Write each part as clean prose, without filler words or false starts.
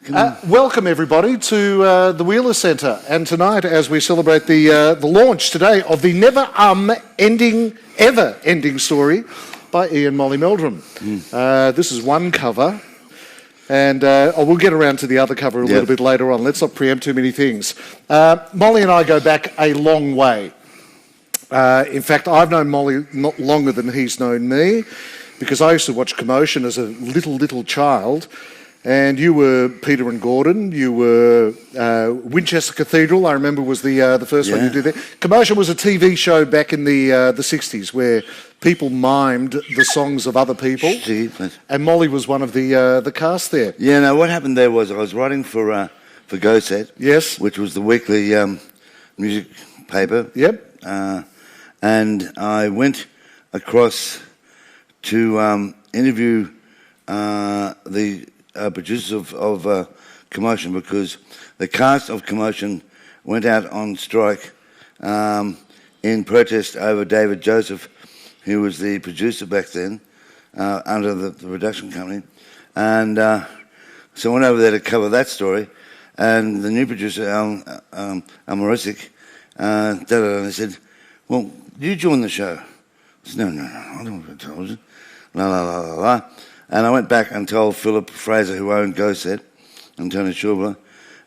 Welcome everybody to the Wheeler Centre, and tonight as we celebrate the launch today of the ever ending story by Ian Molly Meldrum. This is one cover, and we'll get around to the other cover a little bit later on. Let's not preempt too many things. Molly and I go back a long way. In fact, I've known Molly not longer than he's known me, because I used to watch Commotion as a little child. And you were Peter and Gordon. You were Winchester Cathedral, I remember, was the first one you did there. Commotion was a TV show back in the 60s where people mimed the songs of other people. And Molly was one of the cast there. Yeah, no, what happened there was I was writing for Go Set. Yes. Which was the weekly music paper. Yep. And I went across to interview the producers of Commotion, because the cast of Commotion went out on strike in protest over David Joseph, who was the producer back then under the production company. And so I went over there to cover that story, and the new producer, Amorisic, and they said, well, you join the show. I said, no, I don't want to tell you. La, la, la, la, la. And I went back and told Philip Fraser, who owned Go Set, and Tony Schubler,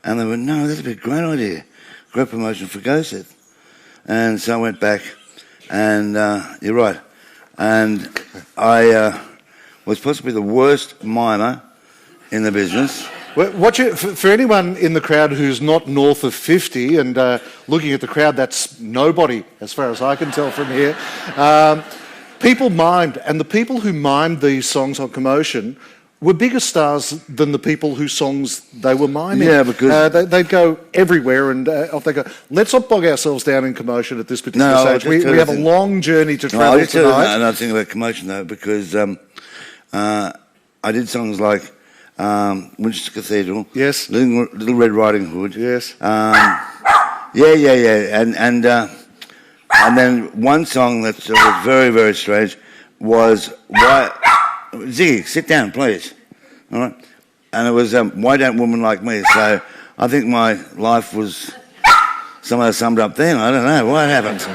and they went, no, that'd be a great idea, great promotion for Go Set. And so I went back, and you're right, and I was possibly the worst mimer in the business. Well, for anyone in the crowd who's not north of 50, and looking at the crowd, that's nobody, as far as I can tell from here. People mimed, and the people who mimed these songs on Commotion were bigger stars than the people whose songs they were miming. Yeah, because they'd go everywhere, and off they go. Let's not bog ourselves down in Commotion at this particular stage. We have a long journey to travel tonight. Another thing about Commotion, though, because I did songs like Winchester Cathedral, yes, Little Red Riding Hood, yes, and then one song that was very, very strange was Ziggy, sit down, please. All right, and it was Why Don't Women Like Me? So I think my life was somehow summed up then. I don't know what happened.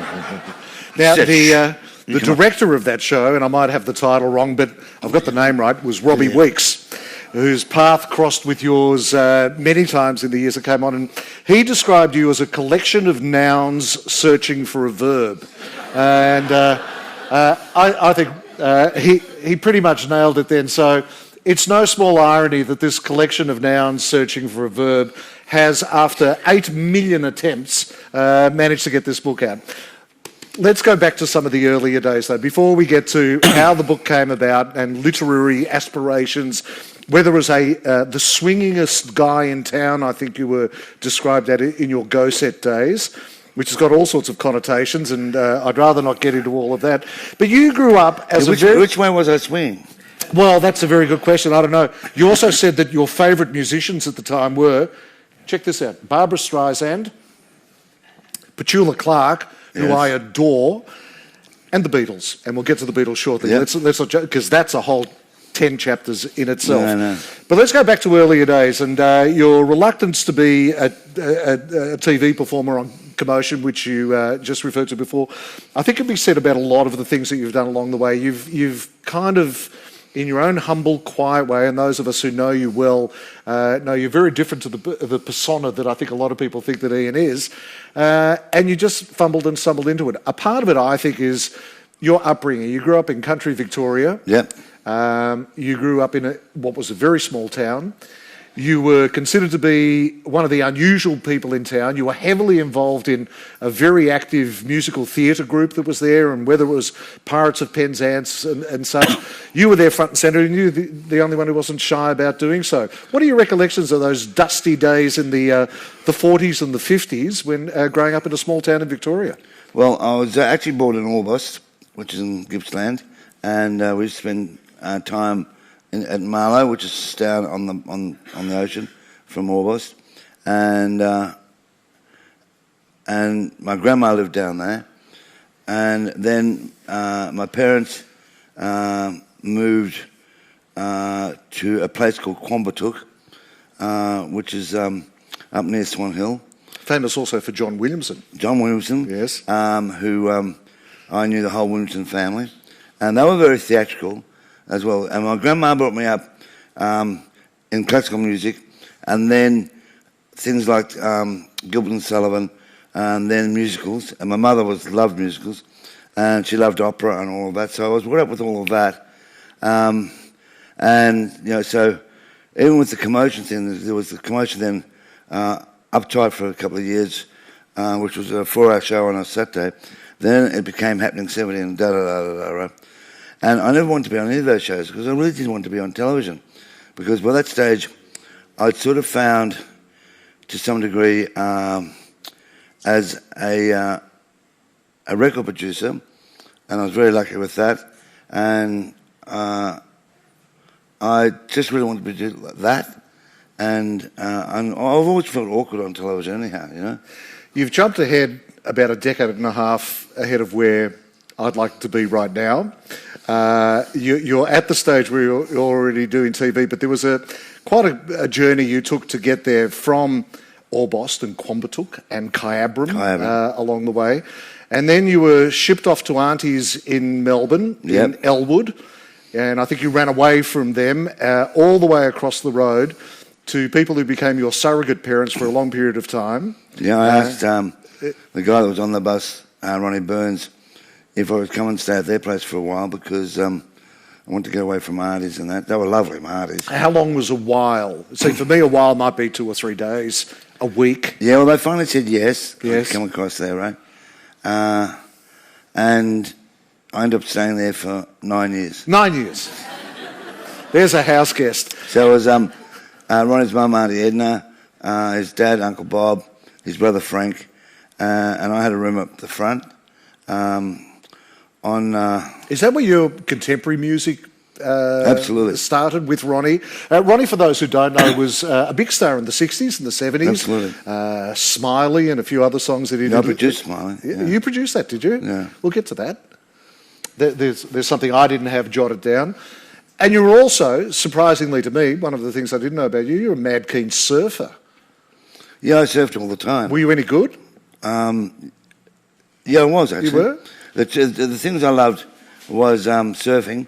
Now the director of that show, and I might have the title wrong, but I've got the name right, was Robbie Weeks, whose path crossed with yours many times in the years that came on, and he described you as a collection of nouns searching for a verb. And I think he pretty much nailed it then. So it's no small irony that this collection of nouns searching for a verb has, after 8 million attempts, managed to get this book out. Let's go back to some of the earlier days, though, before we get to how the book came about and literary aspirations. Whether it was the swingingest guy in town, I think you were described that in your Go Set days, which has got all sorts of connotations, and I'd rather not get into all of that. But you grew up as which way was I swinging? Well, that's a very good question. I don't know. You also said that your favourite musicians at the time were, check this out, Barbra Streisand, Petula Clark, who I adore, and the Beatles. And we'll get to the Beatles shortly. Yep. Let's not joke, because that's a whole 10 chapters in itself. No. But let's go back to earlier days, and your reluctance to be a TV performer on Commotion, which you just referred to before, I think can be said about a lot of the things that you've done along the way. You've kind of, in your own humble, quiet way, and those of us who know you well know you're very different to the persona that I think a lot of people think that Ian is, and you just fumbled and stumbled into it. A part of it, I think, is your upbringing. You grew up in country Victoria. Yep. You grew up in what was a very small town. You were considered to be one of the unusual people in town. You were heavily involved in a very active musical theatre group that was there, and whether it was Pirates of Penzance and such, you were there front and centre, and you were the only one who wasn't shy about doing so. What are your recollections of those dusty days in the 40s and the 50s when growing up in a small town in Victoria? Well, I was actually born in Orbost, which is in Gippsland, and we used to spend time at Marlow, which is down on the ocean from Orbost, and my grandma lived down there, and then my parents moved to a place called Quambatook, which is up near Swan Hill. Famous also for John Williamson. John Williamson, yes, who I knew the whole Williamson family, and they were very theatrical as well. And my grandma brought me up in classical music, and then things like Gilbert and Sullivan, and then musicals. And my mother loved musicals, and she loved opera and all of that. So I was brought up with all of that. And so even with the commotion thing, there was the commotion then uptight for a couple of years, which was a 4-hour show on a Saturday. Then it became Happening 70 and da-da-da-da-da. And I never wanted to be on any of those shows because I really didn't want to be on television. Because by that stage, I'd sort of found, to some degree, as a record producer, and I was very lucky with that. And I just really wanted to do that. And I've always felt awkward on television anyhow, You've jumped ahead about a decade and a half ahead of where I'd like to be right now. You're at the stage where you're already doing TV, but there was quite a journey you took to get there from Orbost and Quambatook and Kyabram. Along the way. And then you were shipped off to aunties in Melbourne, in Elwood, and I think you ran away from them all the way across the road to people who became your surrogate parents for a long period of time. Yeah, I asked the guy that was on the bus, Ronnie Burns, if I would come and stay at their place for a while because I wanted to get away from aunties and that. They were lovely, my aunties. How long was a while? See, for me, a while might be 2 or 3 days, a week. Yeah, well, they finally said yes. Yes. I'd come across there, right? And I ended up staying there for 9 years. 9 years. There's a house guest. So it was Ronnie's mum, Auntie Edna, his dad, Uncle Bob, his brother Frank, and I had a room up the front. Is that where your contemporary music absolutely started with Ronnie? Ronnie, for those who don't know, was a big star in the 60s and the 70s. Absolutely. Smiley and a few other songs that he did. I produced Smiley. Yeah. You produced that, did you? Yeah. We'll get to that. There's something I didn't have jotted down. And you were also, surprisingly to me, one of the things I didn't know about you, you're a mad keen surfer. Yeah, I surfed all the time. Were you any good? Yeah, I was actually. You were? The things I loved was surfing,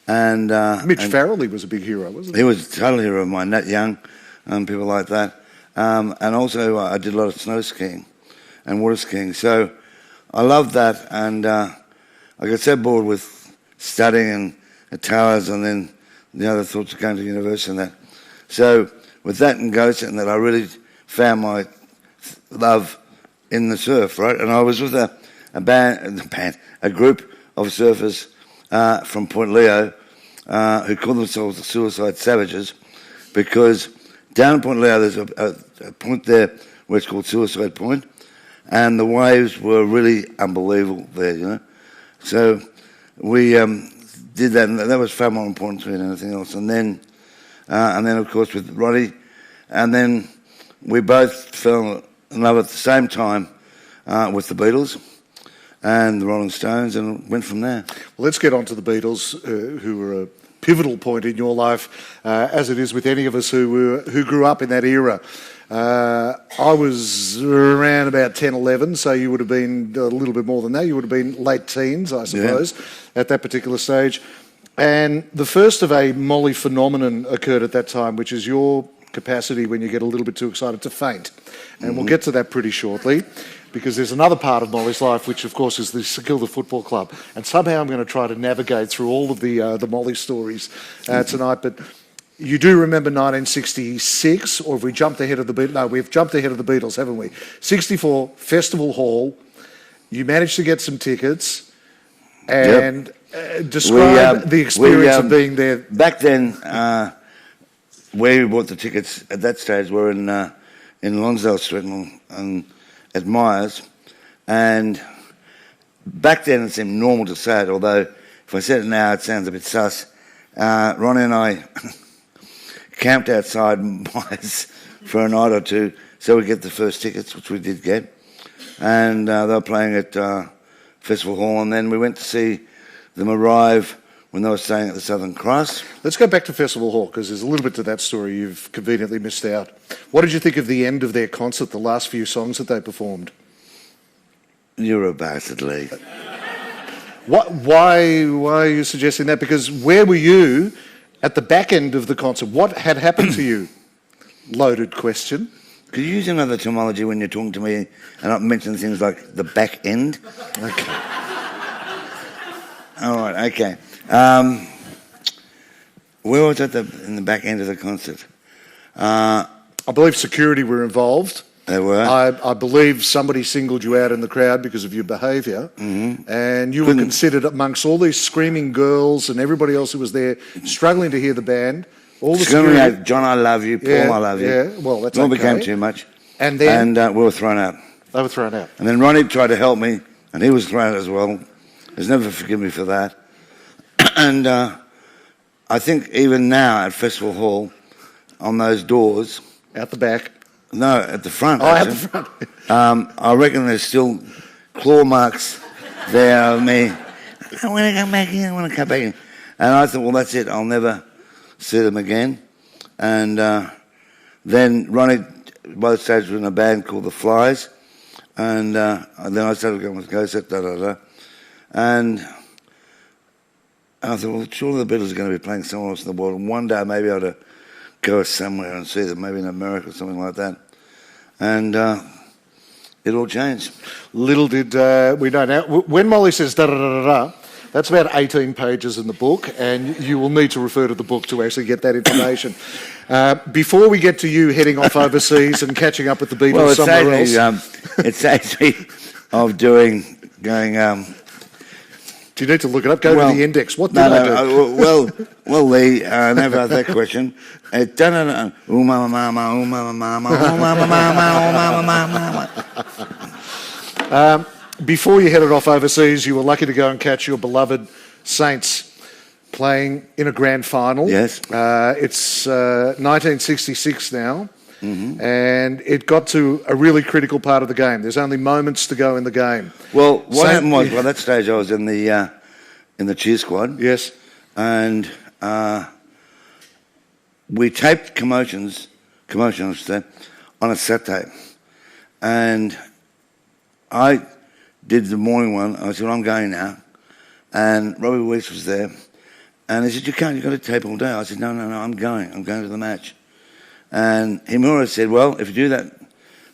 and Mitch Farrelly was a big hero, wasn't he? He was a total hero of mine. Nat Young, and people like that, and also I did a lot of snow skiing and water skiing. So I loved that, and I got so bored with studying at towers, and then the other thoughts of going to university and that. So with that and ghost and that, I really found my love in the surf, right? And I was with a group of surfers from Point Leo who call themselves the Suicide Savages, because down in Point Leo there's a point there where it's called Suicide Point, and the waves were really unbelievable there, So we did that, and that was far more important to me than anything else. And then of course with Roddy, and then we both fell in love at the same time with the Beatles and the Rolling Stones, and went from there. Well, let's get on to the Beatles, who were a pivotal point in your life, as it is with any of us who grew up in that era. I was around about 10, 11, so you would have been a little bit more than that. You would have been late teens, I suppose, at that particular stage. And the first of a Molly phenomenon occurred at that time, which is your capacity when you get a little bit too excited to faint. And we'll get to that pretty shortly, because there's another part of Molly's life, which of course is the St Kilda Football Club. And somehow I'm going to try to navigate through all of the Molly stories tonight. But you do remember 1966, or have we jumped ahead of the Beatles? No, we've jumped ahead of the Beatles, haven't we? 64, Festival Hall. You managed to get some tickets, and describe the experience of being there. Back then, where we bought the tickets at that stage were in Lonsdale Street and at Myers, and back then it seemed normal to say it, although if I said it now it sounds a bit sus. Ronnie and I camped outside Myers for a night or two so we get the first tickets, which we did get, and they were playing at Festival Hall, and then we went to see them arrive when they were staying at the Southern Cross. Let's go back to Festival Hall, because there's a little bit to that story you've conveniently missed out. What did you think of the end of their concert, the last few songs that they performed? You're a bastard, Lee. Why are you suggesting that? Because where were you at the back end of the concert? What had happened to you? Loaded question. Could you use another terminology when you're talking to me and not mention things like the back end? Okay. All right, okay. Where was it in the back end of the concert? I believe security were involved. They were? I believe somebody singled you out in the crowd because of your behaviour, and you were considered amongst all these screaming girls and everybody else who was there struggling to hear the band. All the screaming security... out, John, I love you, Paul, I love you. Yeah, well, that's all okay. became too much. And then... And we were thrown out. They were thrown out. And then Ronnie tried to help me, and he was thrown out as well. He's never forgiven me for that. And I think even now at Festival Hall, on those doors... Out the back? No, at the front. Oh, actually. at the front. I reckon there's still claw marks there of me. I want to come back in, I want to come back in. And I thought, well, that's it. I'll never see them again. And then Ronnie, by the stage, was in a band called The Flies. And then I started going with Go Set, da-da-da. And I thought, well, surely the Beatles are going to be playing somewhere else in the world. And one day maybe I ought to go somewhere and see them, maybe in America or something like that. And it all changed. Little did we know. Now, when Molly says da-da-da-da-da, that's about 18 pages in the book, and you will need to refer to the book to actually get that information. Before we get to you heading off overseas and catching up with the Beatles somewhere else... it saves me of going... Do you need to look it up? Go to the index. What did I do? Well, Lee, never asked that question. Ooh, mama, mama, ooh, mama, mama, ooh, mama, mama, ooh, mama, mama. Before you headed off overseas, you were lucky to go and catch your beloved Saints playing in a grand final. Yes. It's 1966 now, and it got to a really critical part of the game. There's only moments to go in the game. Well, what happened was, by that stage, I was in the cheer squad. Yes. And we taped commotion, I should say, on a set tape. And I did the morning one. I said, well, I'm going now. And Robbie Weeks was there. And he said, you've got to tape all day. I said, no, I'm going to the match. And Himura said, well, if you do that,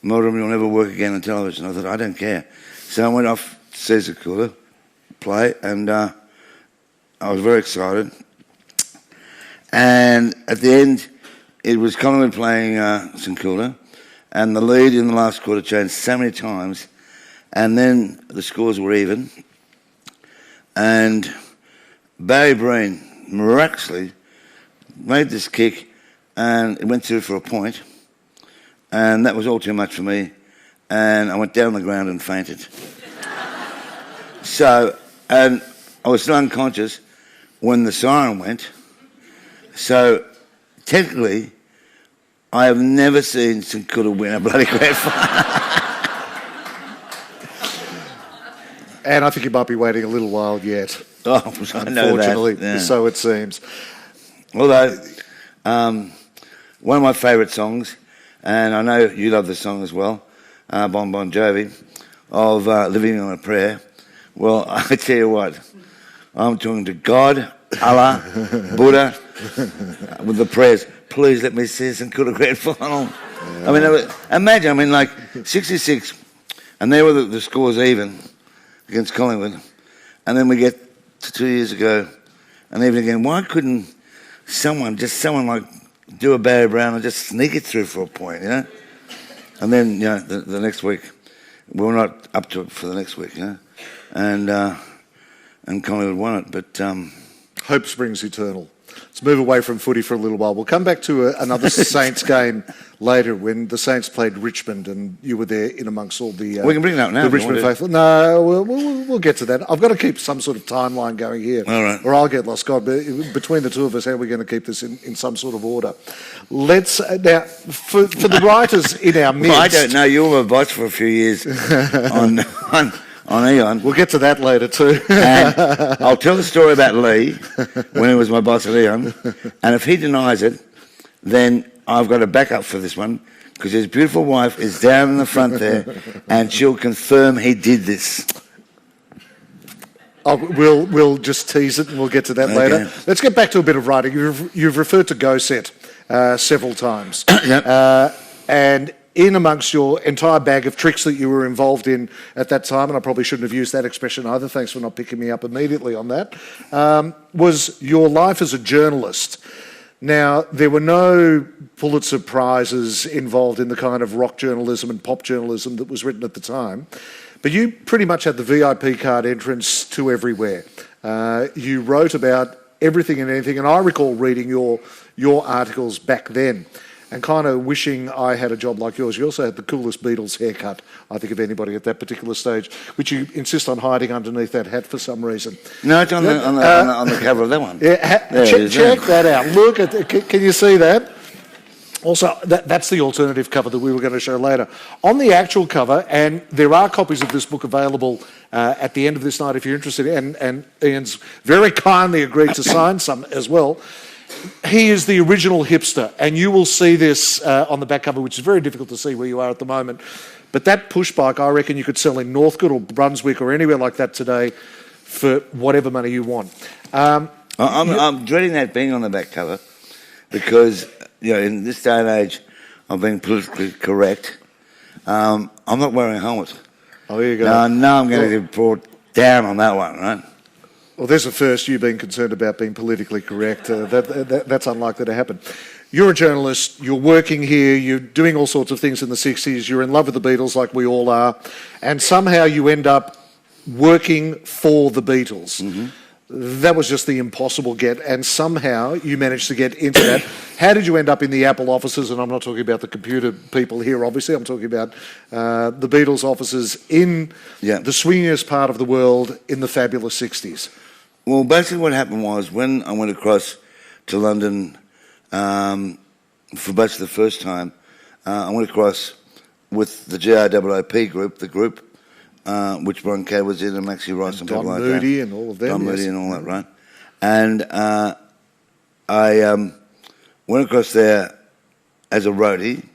Meldrum, you'll never work again on television. I thought, I don't care. So I went off Caesar Cooler, play, and I was very excited. And at the end, it was Collingwood playing St Kilda, and the lead in the last quarter changed so many times, and then the scores were even. And Barry Breen miraculously made this kick, and it went through for a point, and that was all too much for me, and I went down on the ground and fainted. So, and I was still unconscious when the siren went. So, technically, I have never seen St Kilda win a bloody grand final. And I think you might be waiting a little while yet. Oh, I know that. Unfortunately, Yeah. So it seems. Although, one of my favourite songs, and I know you love this song as well, Bon Jovi, of Living on a Prayer. Well, I tell you what, I'm talking to God, Allah, Buddha, with the prayers. Please let me see St Kilda grand final. Yeah. I mean, imagine, like 66, and there were the scores even against Collingwood, and then we get to 2 years ago, and even again, why couldn't someone like do a Barry Brown and just sneak it through for a point, you know? And then, the next week, we were not up to it for the next week, and Collingwood won it, but... Hope springs eternal. Let's move away from footy for a little while. We'll come back to another Saints game later when the Saints played Richmond and you were there in amongst all the... we can bring that now. The Richmond faithful. No, we'll get to that. I've got to keep some sort of timeline going here. All right. Or I'll get lost. God, between the two of us, how are we going to keep this in some sort of order? Let's... now, for the writers in our midst... Well, I don't know. You were my boss for a few years on on Eon. We'll get to that later too. And I'll tell the story about Lee when he was my boss at Eon. And if he denies it, then I've got a backup for this one, because his beautiful wife is down in the front there, and she'll confirm he did this. We'll just tease it, and we'll get to that later. Let's get back to a bit of writing. You've referred to Go Set several times. Yep. And in amongst your entire bag of tricks that you were involved in at that time, and I probably shouldn't have used that expression either, thanks for not picking me up immediately on that, was your life as a journalist. Now, there were no Pulitzer Prizes involved in the kind of rock journalism and pop journalism that was written at the time, but you pretty much had the VIP card entrance to everywhere. You wrote about everything and anything, and I recall reading your articles back then and kind of wishing I had a job like yours. You also had the coolest Beatles haircut, I think, of anybody at that particular stage, which you insist on hiding underneath that hat for some reason. No, it's on the cover of that one. Yeah, check that out. Look at can you see that? Also, that's the alternative cover that we were going to show later. On the actual cover, and there are copies of this book available at the end of this night if you're interested, and Ian's very kindly agreed to sign some as well. He is the original hipster, and you will see this on the back cover, which is very difficult to see where you are at the moment. But that push bike, I reckon you could sell in Northcote or Brunswick or anywhere like that today for whatever money you want. I'm dreading that being on the back cover because, you know, in this day and age of being politically correct, I'm not wearing a helmet. Oh, there you go. No, I'm going to get brought down on that one, right? Well, there's a first, you being concerned about being politically correct. That's unlikely to happen. You're a journalist, you're working here, you're doing all sorts of things in the 60s, you're in love with the Beatles like we all are, and somehow you end up working for the Beatles. Mm-hmm. That was just the impossible get, and somehow you managed to get into that. How did you end up in the Apple offices? And I'm not talking about the computer people here, obviously. I'm talking about the Beatles offices in the swingiest part of the world in the fabulous 60s. Well, basically what happened was when I went across to London for basically the first time, I went across with the GROOP group, the group, which Brian Kay was in, and Maxie Rice and people like that. Don Moody and all of them. Don Moody and all that, right? And I went across there as a roadie,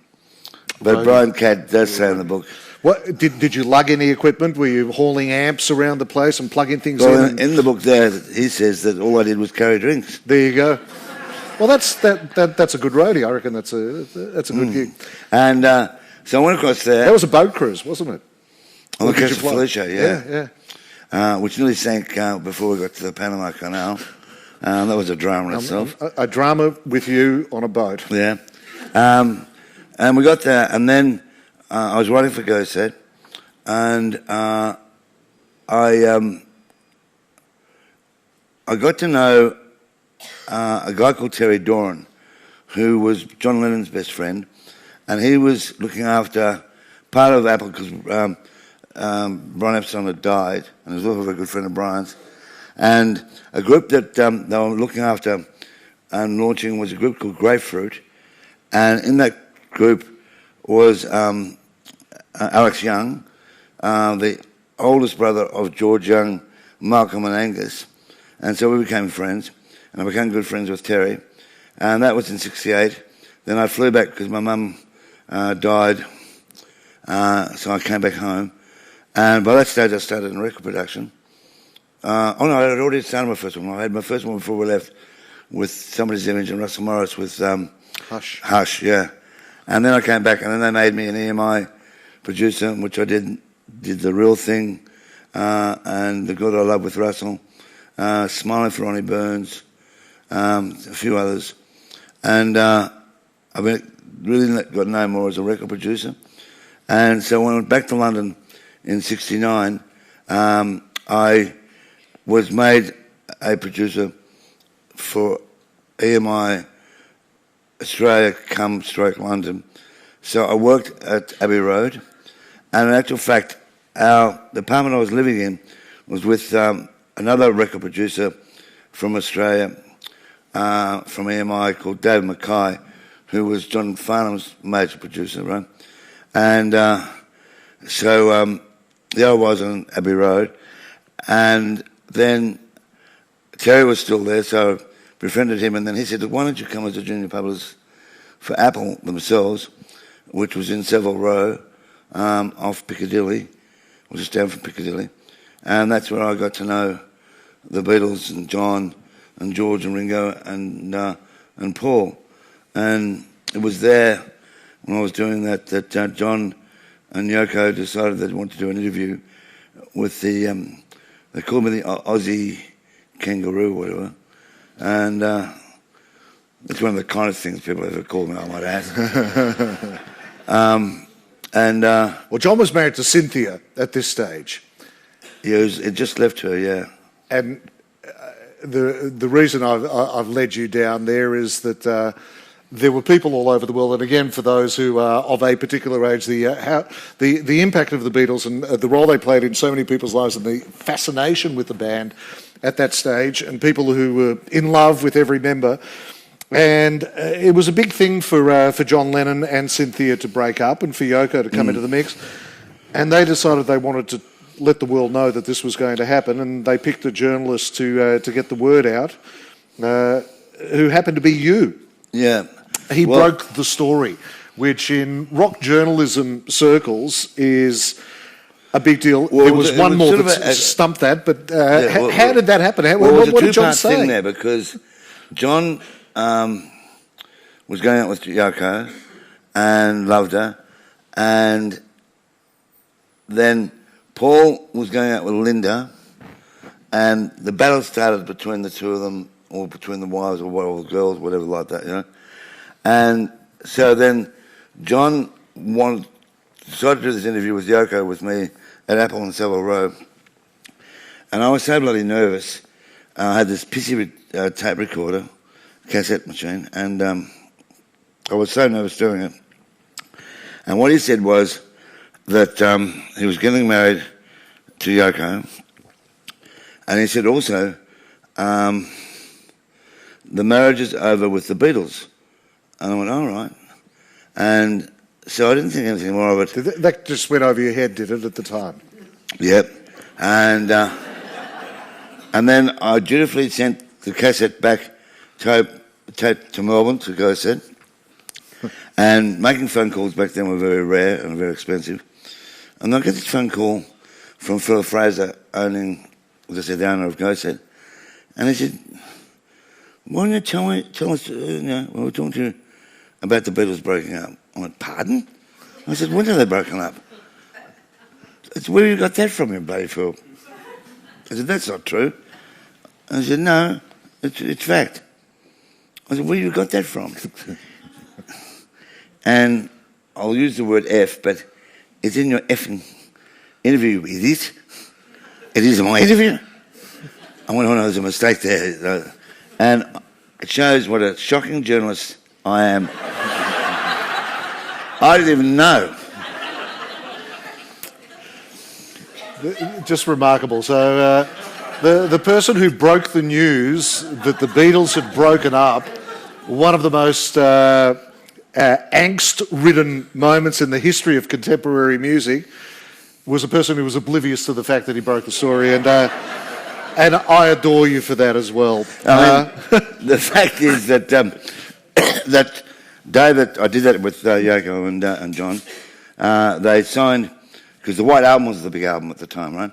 but Brian Kay does say in the book. What did you lug any equipment? Were you hauling amps around the place and plugging things in? In the book there, he says that all I did was carry drinks. There you go. Well, that's a good roadie. I reckon that's a good gig. And so I went across there. That was a boat cruise, wasn't it? On the coast of Felicia, yeah. Which nearly sank before we got to the Panama Canal. That was a drama in itself. A drama with you on a boat. Yeah. And we got there, and then I was writing for Go Set, and I got to know a guy called Terry Doran, who was John Lennon's best friend, and he was looking after part of Apple because Brian Epstein had died, and he was also a very good friend of Brian's. And a group that they were looking after and launching was a group called Grapefruit, and in that group was Alex Young, the oldest brother of George Young, Malcolm and Angus, and so we became friends, and I became good friends with Terry, and that was in '68. Then I flew back because my mum died, so I came back home, and by that stage I started in record production. I had already started my first one. I had my first one before we left with Somebody's Image and Russell Morris with Hush, yeah. And then I came back, and then they made me an EMI producer, which I did The Real Thing, and The Good I Love with Russell, Smiling for Ronnie Burns, a few others. And I've really got known more as a record producer. And so when I went back to London in '69, I was made a producer for EMI Australia / London. So I worked at Abbey Road, and in actual fact, the apartment I was living in was with another record producer from Australia, from EMI, called David Mackay, who was John Farnham's major producer, right? And so The other was on Abbey Road. And then Terry was still there, so I befriended him. And then he said, why don't you come as a junior publicist for Apple themselves, which was in Savile Row, off Piccadilly, or just down from Piccadilly. And that's where I got to know the Beatles and John and George and Ringo and Paul. And it was there when I was doing that John and Yoko decided they wanted to do an interview with they called me the Aussie kangaroo or whatever. And it's one of the kindest things people ever called me, I might add. Well, John was married to Cynthia at this stage. Yeah, it just left her, yeah. And the reason I've led you down there is that there were people all over the world, and again, for those who are of a particular age, the impact of the Beatles and the role they played in so many people's lives and the fascination with the band at that stage, and people who were in love with every member. And it was a big thing for John Lennon and Cynthia to break up and for Yoko to come into the mix. And they decided they wanted to let the world know that this was going to happen, and they picked a journalist to get the word out, who happened to be you. Yeah. He broke the story, which in rock journalism circles is a big deal. Well, there was one more that stumped that, but how did that happen? What did John say? Thing there, because John was going out with Yoko and loved her, and then Paul was going out with Linda, and the battle started between the two of them, or between the wives or the girls, whatever like that, you know. And so then John decided to do this interview with Yoko with me at Apple on Savile Row, and I was so bloody nervous. I had this pissy tape recorder, cassette machine, and I was so nervous doing it. And what he said was that he was getting married to Yoko, and he said also the marriage is over with the Beatles. And I went, all right. And so I didn't think anything more of it. That just went over your head, did it, at the time? Yep. And then I dutifully sent the cassette back tape to Melbourne to go set. And making phone calls back then were very rare and very expensive. And I get this phone call from Phil Fraser, owning, as I said, the owner of Go Set. And he said, why don't you tell us, we were talking to you about the Beatles breaking up. I went, pardon? I said, when are they broken up? I said, where you got that from, you bloody fool? I said, that's not true. I said, no, it's fact. I said, where you got that from? And I'll use the word F, but it's in your effing interview, it is. It is my interview. I went, oh no, there's a mistake there. And it shows what a shocking journalist I am. I didn't even know. Just remarkable. So the person who broke the news that the Beatles had broken up, one of the most angst-ridden moments in the history of contemporary music, was a person who was oblivious to the fact that he broke the story, and I adore you for that as well. The fact is that that day that I did that with Yoko and John, they signed, because the White Album was the big album at the time, right?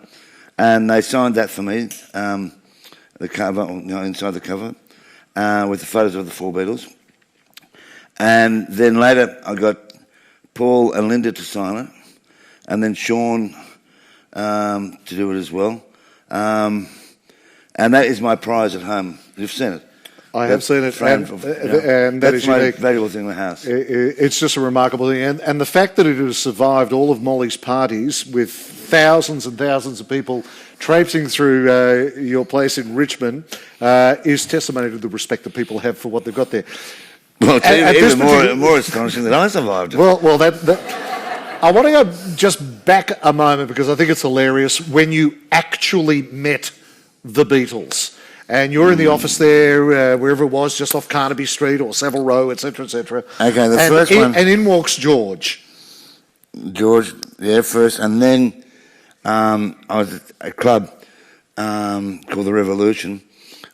And they signed that for me, the cover, inside the cover, with the photos of the four Beatles. And then later I got Paul and Linda to sign it, and then Sean to do it as well. And that is my prize at home. You've seen it. I have seen it, and that is my unique. valuable thing in the house. It's just a remarkable thing, and the fact that it has survived all of Molly's parties with thousands and thousands of people traipsing through your place in Richmond is testimony to the respect that people have for what they've got there. Well, it's even more astonishing that I survived it. Well, I want to go just back a moment because I think it's hilarious when you actually met the Beatles. And you're in the office there, wherever it was, just off Carnaby Street or Savile Row, etc., etc. Okay, the first one. And in walks George. George, yeah, first. And then I was at a club called The Revolution,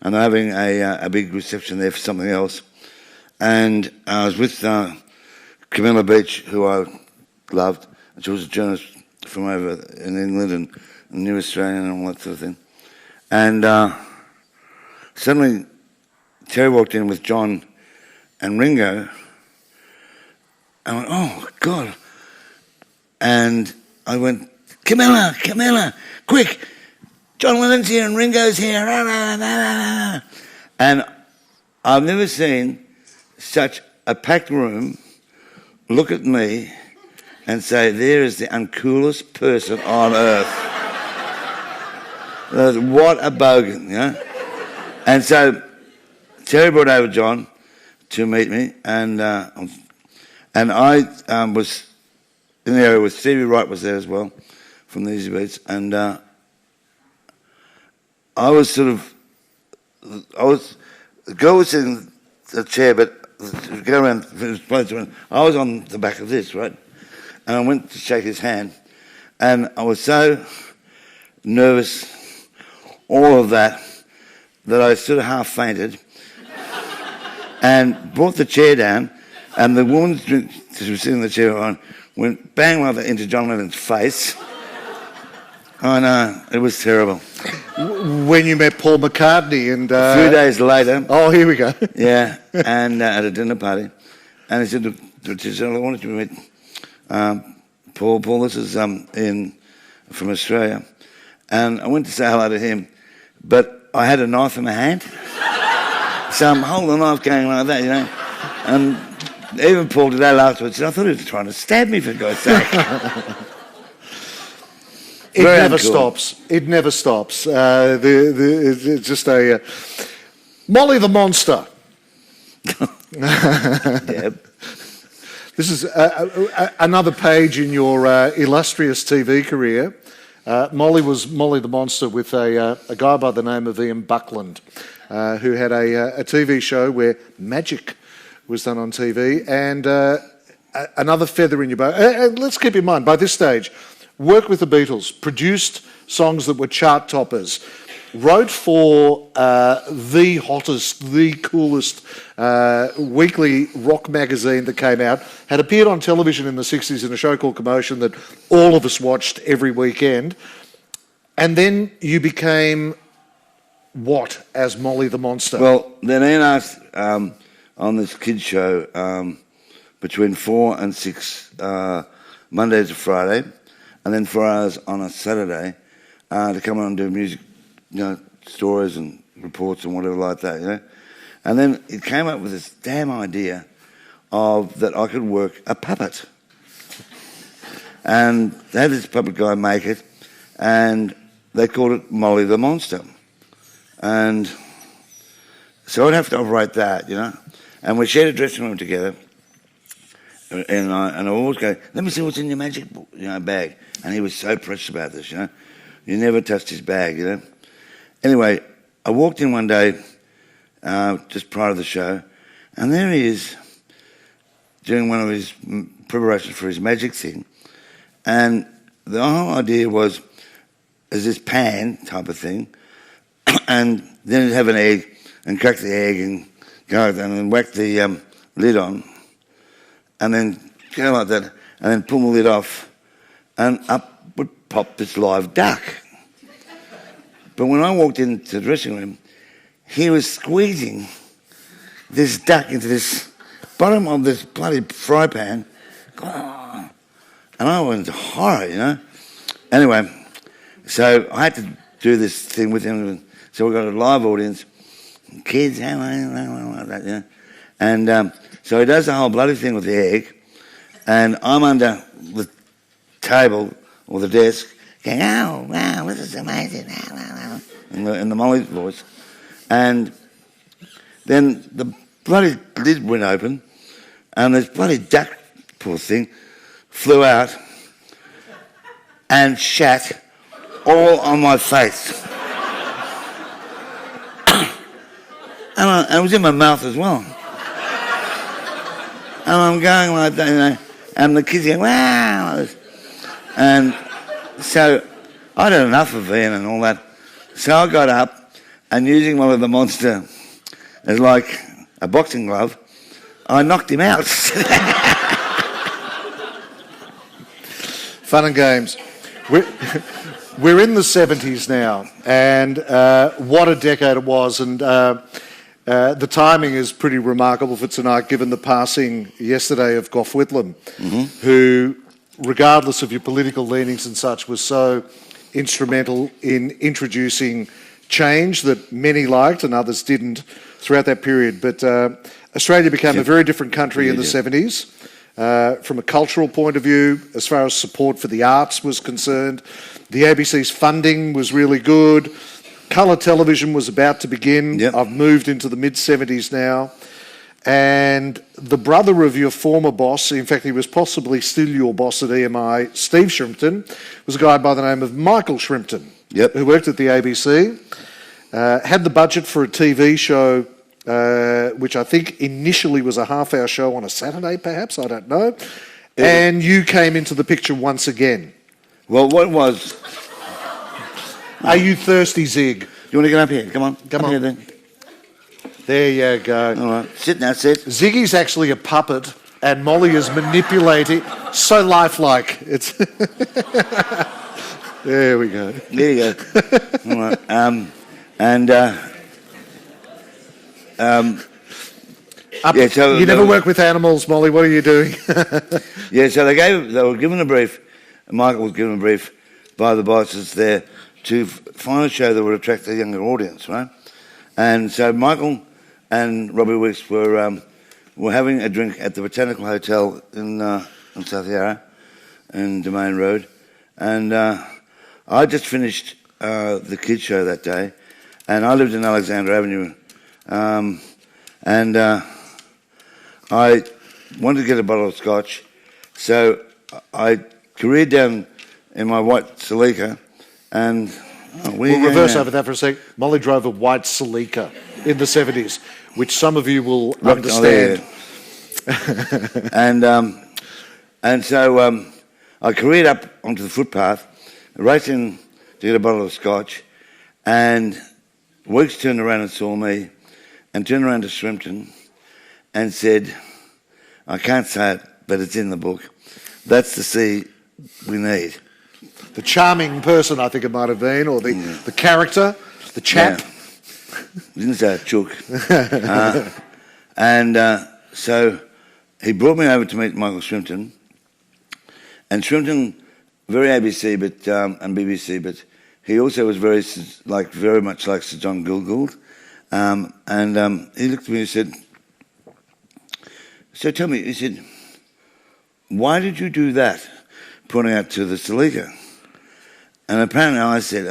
and they're having a big reception there for something else. And I was with Camilla Beach, who I loved, and she was a journalist from over in England and New Australia and all that sort of thing. And suddenly Terry walked in with John and Ringo. I went, oh, God. And I went, Camilla, quick, John Lennon's here and Ringo's here. Rah, rah, rah, rah. And I've never seen such a packed room look at me and say, there is the uncoolest person on earth. What a bogan, you know? And so Terry brought over John to meet me, and I was in the area with Stevie Wright was there as well, from the Easy Beats, and I was the girl was sitting in the chair, but go around, I was on the back of this, right? And I went to shake his hand, and I was so nervous, all of that I sort of half fainted, and brought the chair down, and the woman who was sitting in the chair on went bang like that into John Lennon's face. I know, it was terrible. When you met Paul McCartney and... a few days later... Oh, here we go. Yeah, and at a dinner party. And he said, I wanted to meet Paul. Paul, this is Ian from Australia. And I went to say hello to him, but I had a knife in my hand. So I'm holding the knife going like that, you know. And even Paul today afterwards said, I thought he was trying to stab me, for God's sake. It never stops. It never stops. It's just a... Molly the Monster. Yep. This is another page in your illustrious TV career. Molly was Molly the Monster with a guy by the name of Ian Buckland, who had a TV show where magic was done on TV, and another feather in your bow. Let's keep in mind, by this stage, worked with the Beatles, produced songs that were chart toppers, wrote for the hottest, the coolest weekly rock magazine that came out, had appeared on television in the 60s in a show called Commotion that all of us watched every weekend, and then you became what as Molly the Monster? Well, then Ian asked on this kids show between 4 and 6 Monday to Friday, and then 4 hours on a Saturday to come on and do music, you know, stories and reports and whatever like that, you know. And then it came up with this damn idea of that I could work a puppet. And they had this puppet guy make it, and they called it Molly the Monster. And so I'd have to operate that, you know. And we shared a dressing room together, and I always go, let me see what's in your magic bag. And he was so precious about this, you know. You never touched his bag, you know. Anyway, I walked in one day, just prior to the show, and there he is, doing one of his preparations for his magic thing. And the whole idea was, as this pan type of thing, and then he'd have an egg, and crack the egg, and go, and then whack the lid on, and then go like that, and then pull the lid off, and up would pop this live duck. But when I walked into the dressing room, he was squeezing this duck into this bottom of this bloody fry pan, and I went into horror, you know. Anyway, so I had to do this thing with him, so we got a live audience, kids, like that, you know. And so he does the whole bloody thing with the egg, and I'm under the table or the desk going, oh, wow, this is amazing, in the Molly's voice. And then the bloody lid went open, and this bloody duck, poor thing, flew out and shat all on my face. And it was in my mouth as well. And I'm going like that, you know, and the kids going, wow. And so I'd had enough of Ian and all that. So I got up and using one of the monster as like a boxing glove, I knocked him out. Fun and games. We're in the 70s now, and what a decade it was. And the timing is pretty remarkable for tonight, given the passing yesterday of Gough Whitlam, who, regardless of your political leanings and such, was so instrumental in introducing change that many liked and others didn't throughout that period. But Australia became a very different country in the 70s. From a cultural point of view, as far as support for the arts was concerned, the ABC's funding was really good. Colour television was about to begin. Yep. I've moved into the mid-70s now. And the brother of your former boss, in fact, he was possibly still your boss at EMI, Steve Shrimpton, was a guy by the name of Michael Shrimpton, who worked at the ABC, had the budget for a TV show, which I think initially was a half-hour show on a Saturday, perhaps, I don't know. And you came into the picture once again. Well, what was... Are you thirsty, Zig? You want to get up here? Come on. Come on. Here, then. There you go. All right. Sit now, sit. Ziggy's actually a puppet, and Molly is manipulating. So lifelike. It's... There we go. There you go. All right. So you never work with animals, Molly. What are you doing? Yeah, so they were given a brief. Michael was given a brief by the bosses there to find a show that would attract a younger audience, right? And so Michael and Robbie Weeks were having a drink at the Botanical Hotel in South Yarra, in Domain Road, and I just finished the kids show that day, and I lived in Alexander Avenue, and I wanted to get a bottle of scotch, so I careered down in my white Celica, and we'll reverse over that for a sec. Molly drove a white Celica in the 70s, which some of you will understand. And so I careered up onto the footpath, racing to get a bottle of scotch, and Weeks turned around and saw me, and turned around to Shrimpton and said, I can't say it, but it's in the book, that's the sea we need. The charming person, I think it might have been, or the character, the chap. Yeah. Didn't say a chook. So he brought me over to meet Michael Shrimpton, and Shrimpton, very ABC and BBC, but he also was very much like Sir John Gielgud. He looked at me and said, so tell me, he said, why did you do that? Pointing out to the Celica. And apparently I said,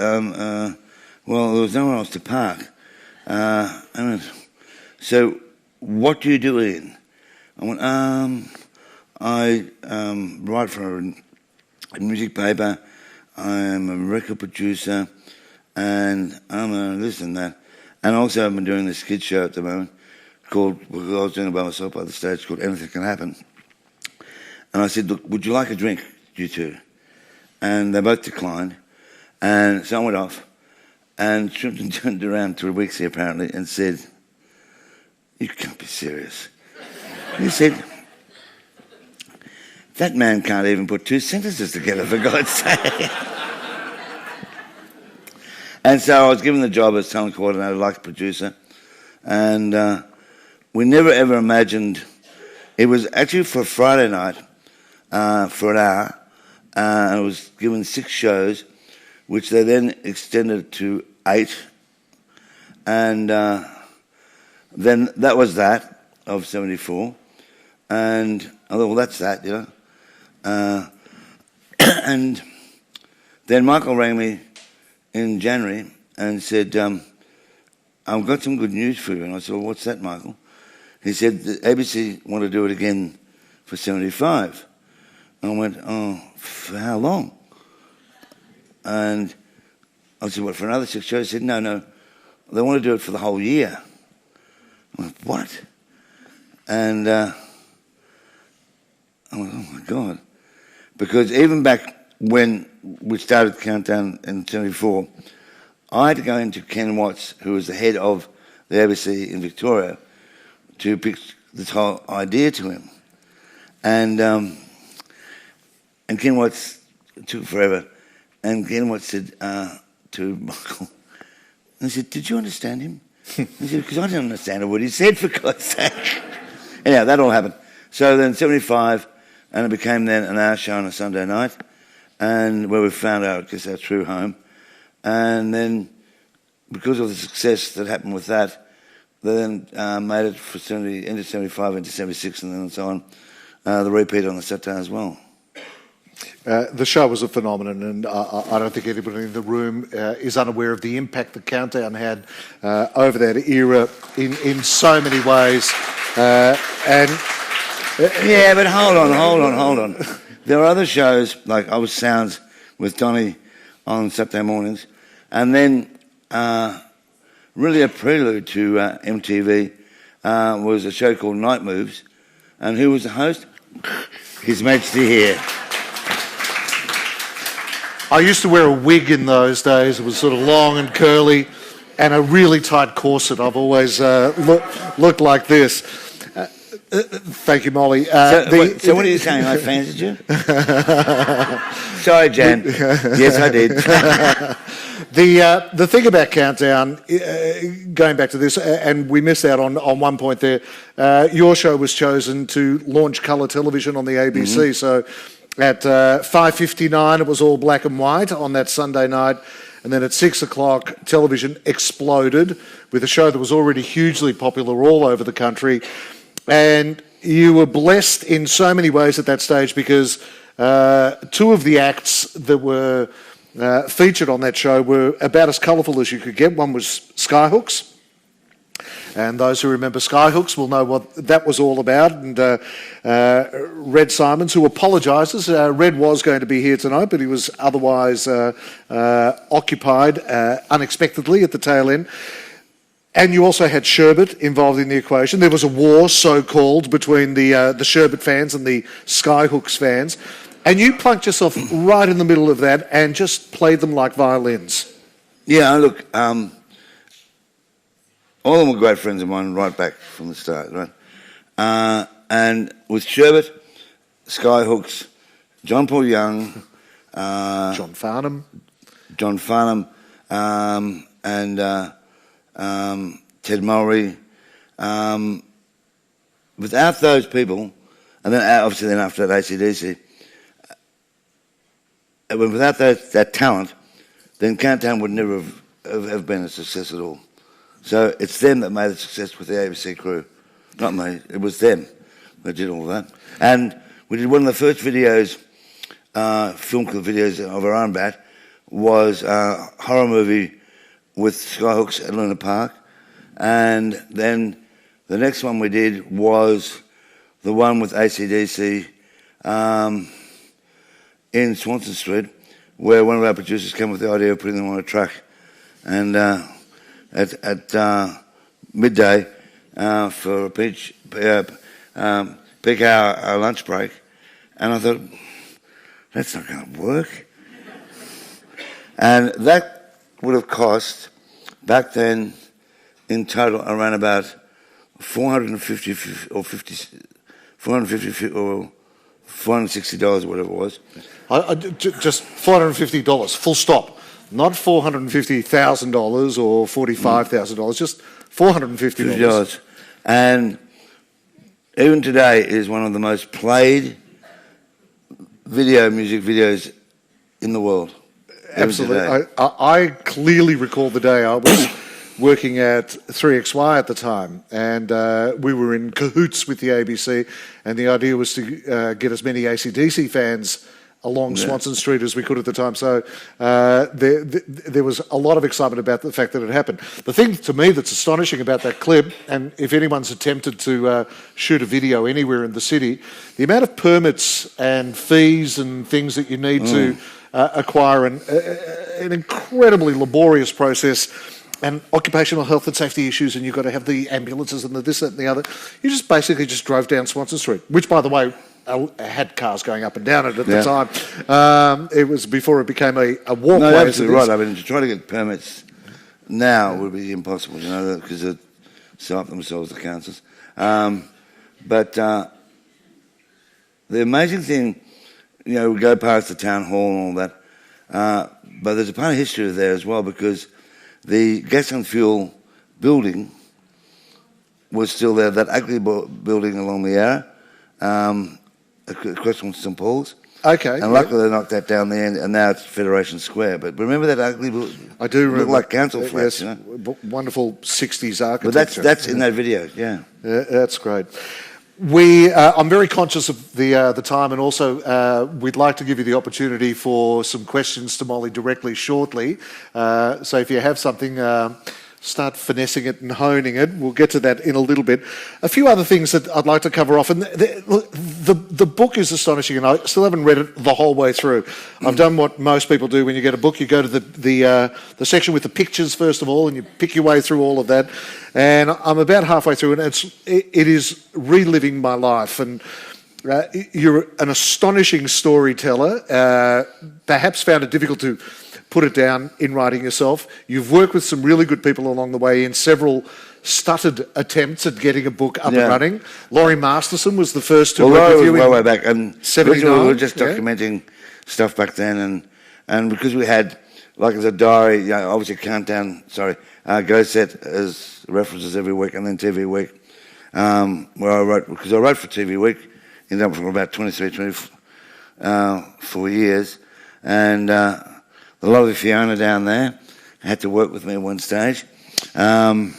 well, there was nowhere else to park. I went, so what do you do, Ian? I went, I write for a music paper, I'm a record producer, and I'm a this and that. And also I've been doing this kids show at the moment called, I was doing it by myself by the stage, called Anything Can Happen. And I said, look, would you like a drink, you two? And they both declined. And so I went off. And Shrimpton turned around to Weeksy apparently and said, you can't be serious. He said, that man can't even put two sentences together, for God's sake. And so I was given the job as talent coordinator, like producer. And we never ever imagined, it was actually for Friday night, for an hour, and it was given 6 shows, which they then extended to 8. And then that was that, of 74. And I thought, well, that's that, you know. And then Michael rang me in January and said, I've got some good news for you. And I said, well, what's that, Michael? He said, the ABC want to do it again for 75. And I went, oh, for how long? And I said, what, for another 6 shows? He said, no, they want to do it for the whole year. I went, what? And I went, oh, my God. Because even back when we started Countdown in 74, I had to go into Ken Watts, who was the head of the ABC in Victoria, to pitch this whole idea to him. And Ken Watts took forever. And Ken Watts said to Michael, he said, "Did you understand him?" He said, "Because I didn't understand a word he said, for God's sake." Anyhow, that all happened. So then 75, and it became then an hour show on a Sunday night, and where we found our true home. And then, because of the success that happened with that, they then made it for end of 75 into 76, and then so on, the repeat on the Saturday as well. The show was a phenomenon, and I don't think anybody in the room is unaware of the impact that Countdown had over that era in so many ways. Yeah, but hold on. There are other shows, like I Was Sounds with Donny on Saturday mornings, and then really a prelude to MTV was a show called Night Moves, and who was the host? His Majesty here. I used to wear a wig in those days. It was sort of long and curly, and a really tight corset. I've always looked like this. Thank you, Molly. So what are you saying? I fancied you? Sorry, Jan. Yes, I did. The thing about Countdown, going back to this, and we missed out on one point there, your show was chosen to launch colour television on the ABC, mm-hmm. So at 5:59 it was all black and white on that Sunday night, and then at 6 o'clock television exploded with a show that was already hugely popular all over the country. And you were blessed in so many ways at that stage, because two of the acts that were featured on that show were about as colourful as you could get. One was Skyhooks, and those who remember Skyhooks will know what that was all about. And Red Simons, who apologises. Red was going to be here tonight, but he was otherwise occupied unexpectedly at the tail end. And you also had Sherbet involved in the equation. There was a war, so-called, between the Sherbet fans and the Skyhooks fans. And you plunked yourself right in the middle of that and just played them like violins. Yeah, look, all of them were great friends of mine right back from the start, right? And with Sherbet, Skyhooks, John Paul Young... John Farnham, and... Ted Mulry. Without those people, and then obviously then after that AC/DC, without that talent, then Countdown would never have been a success at all. So it's them that made the success with the ABC crew, not me. It was them that did all that. And we did one of the first videos, film videos of our own bat, was a horror movie with Skyhooks at Luna Park. And then the next one we did was the one with AC/DC in Swanston Street, where one of our producers came with the idea of putting them on a truck. And at midday for a peak hour lunch break, and I thought, that's not going to work. And that would have cost, back then, in total, around about $460 or whatever it was. Just $450, full stop. Not $450,000 or $45,000, just $450. And even today it is one of the most played music videos in the world. Absolutely. I clearly recall the day I was working at 3XY at the time, and we were in cahoots with the ABC, and the idea was to get as many AC/DC fans along Swanston Street as we could at the time. So there was a lot of excitement about the fact that it happened. The thing to me that's astonishing about that clip, and if anyone's attempted to shoot a video anywhere in the city, the amount of permits and fees and things that you need to acquire, an incredibly laborious process, and occupational health and safety issues, and you've got to have the ambulances and the this, that and the other. You just basically just drove down Swanston Street, which, by the way, had cars going up and down it at the time. It was before it became a walkway. No, absolutely right. I mean, to try to get permits now would be impossible, because they set up themselves, the councils. But the amazing thing, we go past the town hall and all that, but there's a part of history there as well, because the gas and fuel building was still there, that ugly building along the Yarra, across from St Paul's. Okay. And luckily they knocked that down the end, and now it's Federation Square. But remember that ugly building? I do remember. Looked like council flats, yes, wonderful 60s architecture. But that's in that video, yeah. That's great. I'm very conscious of the time, and also we'd like to give you the opportunity for some questions to Molly directly shortly. So if you have something, start finessing it and honing it. We'll get to that in a little bit. A few other things that I'd like to cover off, and the book is astonishing, and I still haven't read it the whole way through. I've done what most people do when you get a book. You go to the section with the pictures first of all, and you pick your way through all of that. And I'm about halfway through, and it is reliving my life. And you're an astonishing storyteller. Perhaps found it difficult to put it down in writing yourself. You've worked with some really good people along the way in several stuttered attempts at getting a book up and running. Laurie Masterson was the first to work with you. Well, way back, and 79. We were just documenting stuff back then, and because we had, like, as a diary, obviously countdown. Go set as references every week, and then TV Week, where I wrote, because I wrote for TV Week, ended up for about 24 years, and the lovely Fiona down there had to work with me at one stage. I mean,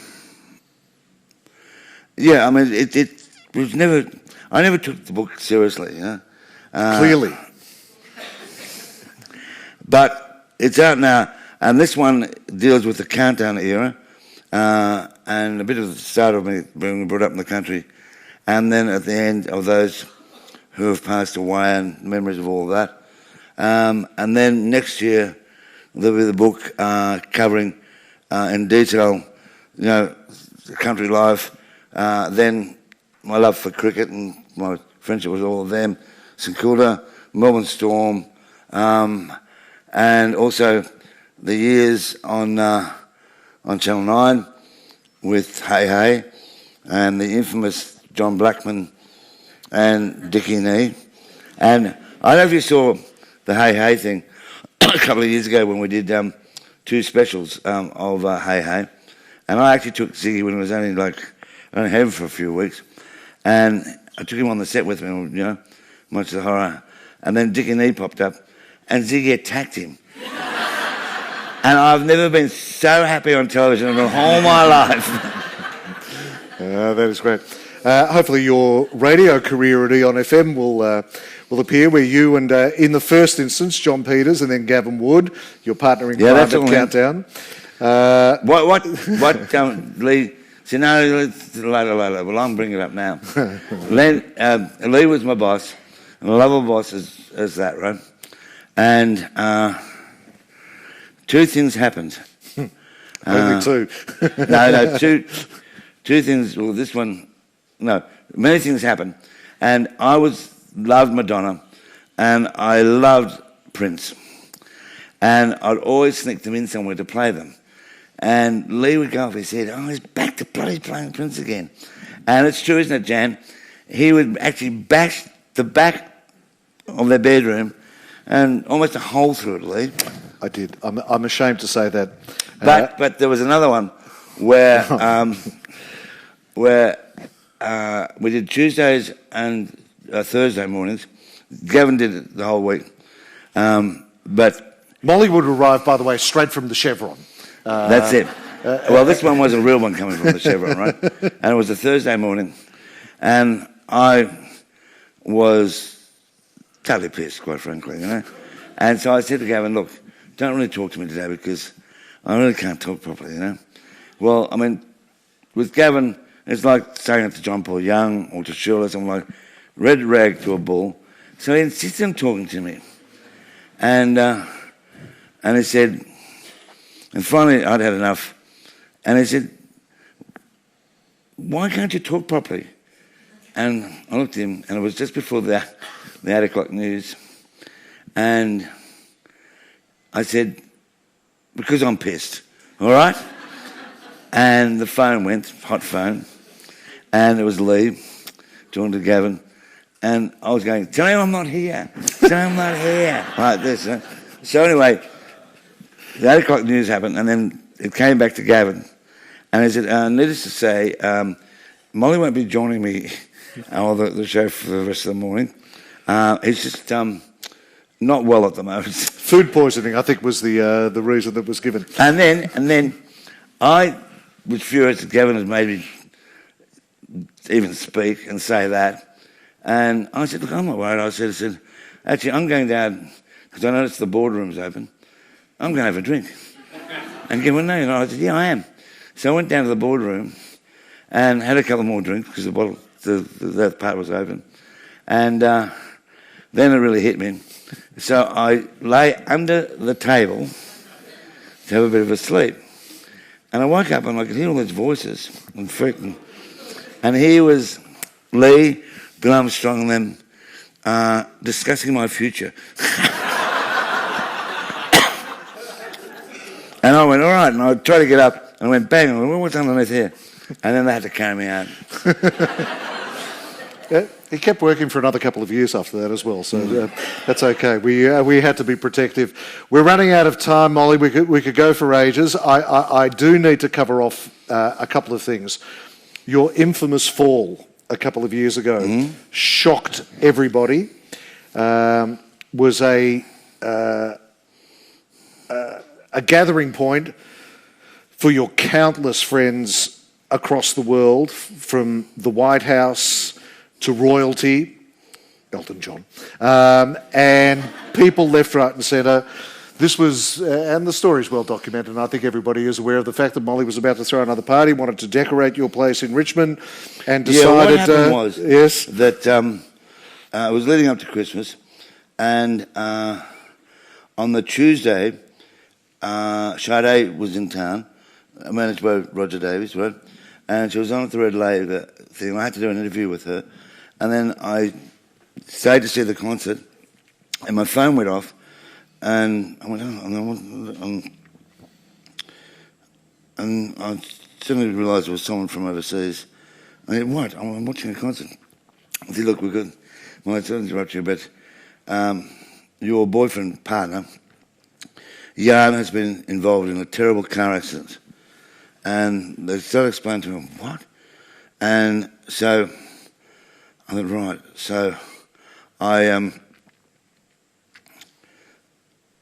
it was never. I never took the book seriously, Clearly. But it's out now, and this one deals with the countdown era, and a bit of the start of me being brought up in the country, and then at the end of those who have passed away and memories of all of that. And then next year there'll be the book covering in detail, country life, then my love for cricket and my friendship with all of them, St Kilda, Melbourne Storm, and also the years on Channel 9 with Hey Hey and the infamous John Blackman and Dickie Nee. And I don't know if you saw the Hey Hey thing a couple of years ago when we did 2 specials of Hey Hey. And I actually took Ziggy when it was only I only had him for a few weeks. And I took him on the set with me, much to the horror. And then Dickie Nee popped up and Ziggy attacked him. And I've never been so happy on television in the whole my life. That is great. Hopefully your radio career at Eon FM will appear, where you and, in the first instance, John Peters and then Gavin Wood, your partner in crime at Countdown. What Lee... See, no, later. Well, I'm bringing it up now. Lee was my boss, and I love a boss as that, right? And 2 things happened. Only 2. No, two things. Well, this one, no, many things happened. And I loved Madonna, and I loved Prince. And I'd always sneak them in somewhere to play them. And Lee would go off, he said, he's back to bloody playing Prince again. And it's true, isn't it, Jan? He would actually bash the back of their bedroom and almost a hole through it, Lee. I did. I'm ashamed to say that. But there was another one where we did Tuesdays and Thursday mornings. Gavin did it the whole week. But Molly would arrive, by the way, straight from the Chevron. That's it. Well, this one was a real one coming from the Chevron, right? And it was a Thursday morning, and I was totally pissed, quite frankly, And so I said to Gavin, look, don't really talk to me today because I really can't talk properly, Well, I mean, with Gavin, it's like saying it to John Paul Young or to Shirley, something like red rag to a bull. So he insisted on talking to me. And he said, and finally I'd had enough. And he said, why can't you talk properly? And I looked at him, and it was just before the 8 o'clock news. And I said, because I'm pissed, all right? And the phone went, hot phone, and it was Lee talking to Gavin. And I was going, tell him I'm not here. Tell him I'm not here. Like this. So anyway, the 8 o'clock news happened, and then it came back to Gavin. And he said, needless to say, Molly won't be joining me on the show for the rest of the morning. He's just not well at the moment. Food poisoning, I think, was the reason that was given. And then I was furious that Gavin had made me even speak and say that. And I said, look, I'm not worried. I said, actually, I'm going down, because I noticed the boardroom's open. I'm going to have a drink. And Gavin, no, I said, yeah, I am. So I went down to the boardroom and had a couple more drinks, because that part was open. And then it really hit me. So I lay under the table to have a bit of a sleep. And I woke up and I could hear all those voices and freaking. And here was Lee, Bill Armstrong, and them discussing my future. And I went, all right. And I tried to get up and I went, bang. I went, well, what's underneath here? And then they had to carry me out. Yeah, he kept working for another couple of years after that as well, so that's okay. We had to be protective. We're running out of time, Molly. We could go for ages. I do need to cover off a couple of things. Your infamous fall a couple of years ago shocked everybody. Was a gathering point for your countless friends across the world, from the White House to royalty, Elton John, and people left, right and centre. This was, and the story's well documented, and I think everybody is aware of the fact that Molly was about to throw another party, wanted to decorate your place in Richmond, and decided... what happened was yes? that it was leading up to Christmas, and on the Tuesday, Sade was in town, managed by Roger Davies, right? And she was on at the Red Labour thing. I had to do an interview with her. And then I stayed to see the concert, and my phone went off, and I went, and I suddenly realised it was someone from overseas. I said, what? I'm watching a concert. I said, look, we're good. Well, I don't interrupt you, but your boyfriend, partner, Jan, has been involved in a terrible car accident. And they started explaining to him, what? And so I thought, right. So I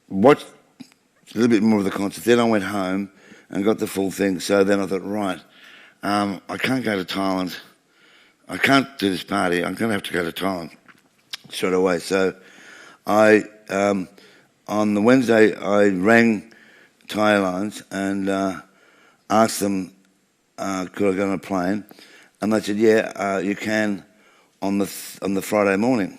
watched a little bit more of the concert. Then I went home and got the full thing. So then I thought, right, I can't go to Thailand. I can't do this party. I'm going to have to go to Thailand straight away. So I, on the Wednesday, I rang Thai Airlines and asked them, could I go on a plane? And they said, yeah, you can on the Friday morning.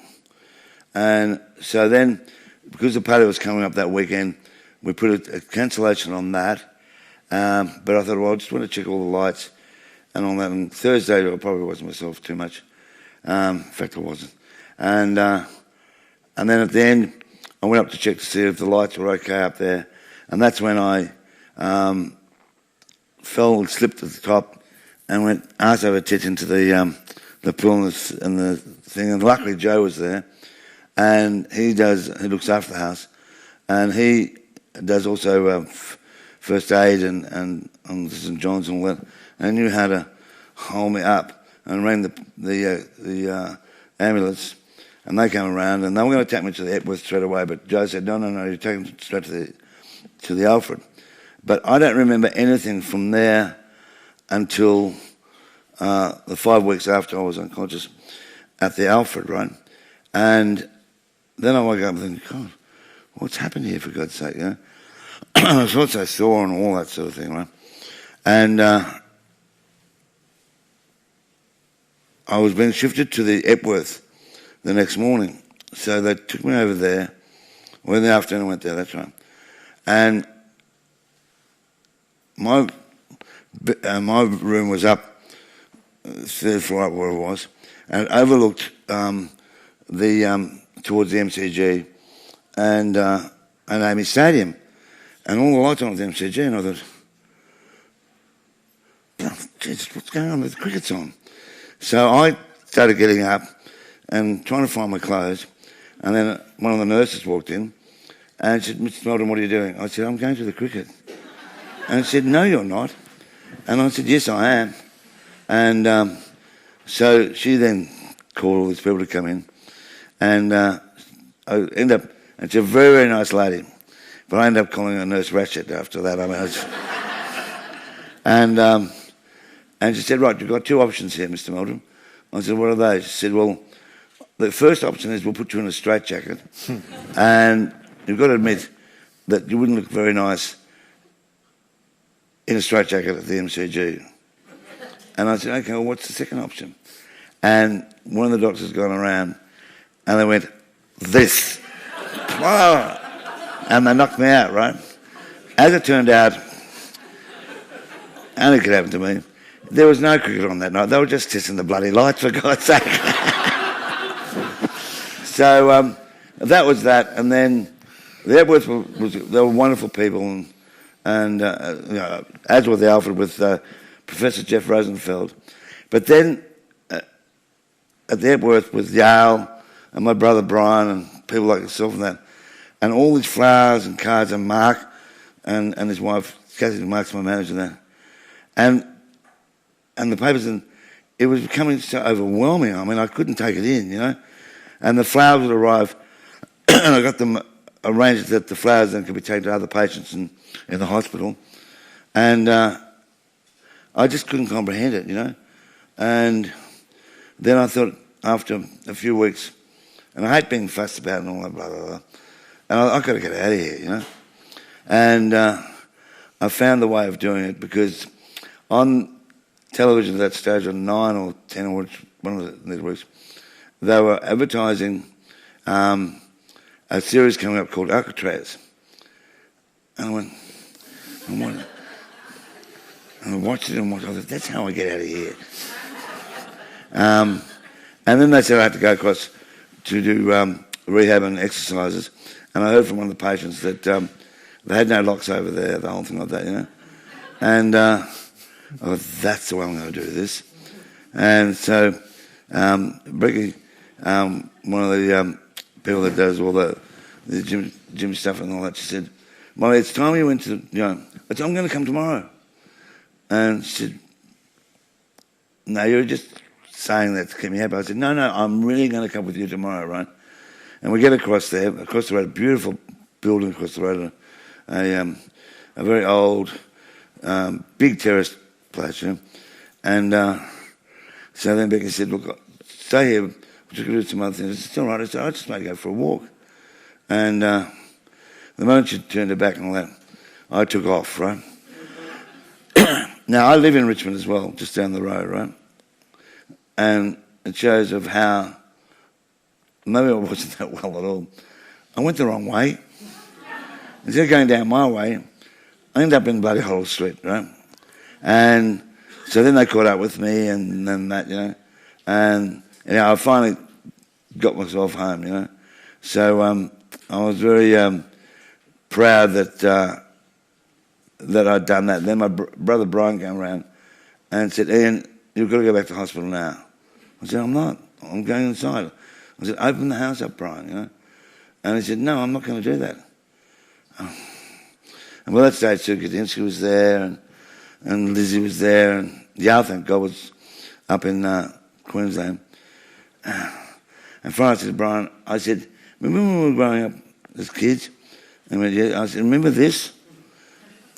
And so then, because the party was coming up that weekend, we put a cancellation on that. But I thought, well, I just want to check all the lights and all that. And Thursday, I probably wasn't myself too much. In fact, I wasn't. And then at the end, I went up to check to see if the lights were okay up there. And that's when I fell and slipped at the top and went arse over tits into the pool and the thing. And luckily Joe was there, and he looks after the house, and he does also first aid and on St John's and all that. And he knew how to hold me up, and rang the ambulance, and they came around, and they were going to take me to the Epworth straight away, but Joe said, no, you take them straight to the Alfred. But I don't remember anything from there until the 5 weeks after I was unconscious at the Alfred, right? And then I woke up and think, God, what's happened here, for God's sake, you know? I felt so sore and all that sort of thing, right? And I was being shifted to the Epworth the next morning. So they took me over there. Well, in the afternoon I went there, that's right. And my room was up, third floor up where it was, and it overlooked towards the MCG and Amy Stadium, and all the lights on at the MCG, and I thought, oh, Jesus, what's going on? The cricket's on. So I started getting up and trying to find my clothes, and then one of the nurses walked in and said, Mr. Meldrum, what are you doing? I said, I'm going to the cricket. And she said, no, you're not. And I said, yes, I am. And so she then called all these people to come in, and I end up, and she's a very, very nice lady, but I ended up calling her Nurse Ratchet after that. I mean, and she said, right, you've got two options here, Mr. Meldrum. I said, what are they? She said, well, the first option is we'll put you in a straitjacket, and you've got to admit that you wouldn't look very nice in a straitjacket at the MCG. And I said, okay, well, what's the second option? And one of the doctors had gone around, and they went, this. And they knocked me out, right? As it turned out, and it could happen to me, there was no cricket on that night. They were just testing the bloody lights, for God's sake. So that was that. And then the Epworth they were wonderful people, and as were the Alfred with Professor Jeff Rosenfeld. But then at the Epworth with Yale and my brother Brian and people like yourself and that, and all these flowers and cards, and Mark and his wife, Kathy, Mark's my manager there. And the papers, and it was becoming so overwhelming. I mean, I couldn't take it in, you know. And the flowers would arrive, and I got them arranged that the flowers then could be taken to other patients in the hospital. And I just couldn't comprehend it, you know. And then I thought, after a few weeks, and I hate being fussed about and all that, blah, blah, blah, and I've got to get out of here, you know. And I found the way of doing it, because on television at that stage, on 9 or 10 or one of the networks, they were advertising a series coming up called Alcatraz. And I went, and I watched it and watched it. I thought, that's how I get out of here. And then they said I had to go across to do rehab and exercises. And I heard from one of the patients that they had no locks over there, the whole thing like that, you know. And I thought, that's the way I'm going to do this. And so Bricky, one of the people that does all the gym stuff and all that, she said, Molly, it's time you went to, I said, I'm going to come tomorrow. And she said, no, you're just saying that to keep me happy. I said, no, I'm really going to come with you tomorrow, right? And we get across there, across the road, a beautiful building across the road, a very old, big terrace place, you know? And so then Becky said, look, stay here, we're just going to do some other things. It's all right. I said, I just might go for a walk. And the moment she turned her back and all that, I took off, right? Now, I live in Richmond as well, just down the road, right? And it shows of how, maybe I wasn't that well at all. I went the wrong way. Instead of going down my way, I ended up in Bloody Hollow Street, right? And so then they caught up with me and then that, you know. And I finally got myself home, you know. So I was very proud that I'd done that. Then my brother Brian came around and said, Ian, you've got to go back to hospital now. I said, I'm not. I'm going inside. I said, open the house up, Brian, you know. And he said, no, I'm not going to do that. And by that stage, Sue Kadinsky was there, and Lizzie was there, and Yale, thank God, was up in Queensland. And finally I said to Brian, I said, remember when we were growing up as kids? And I said, remember this?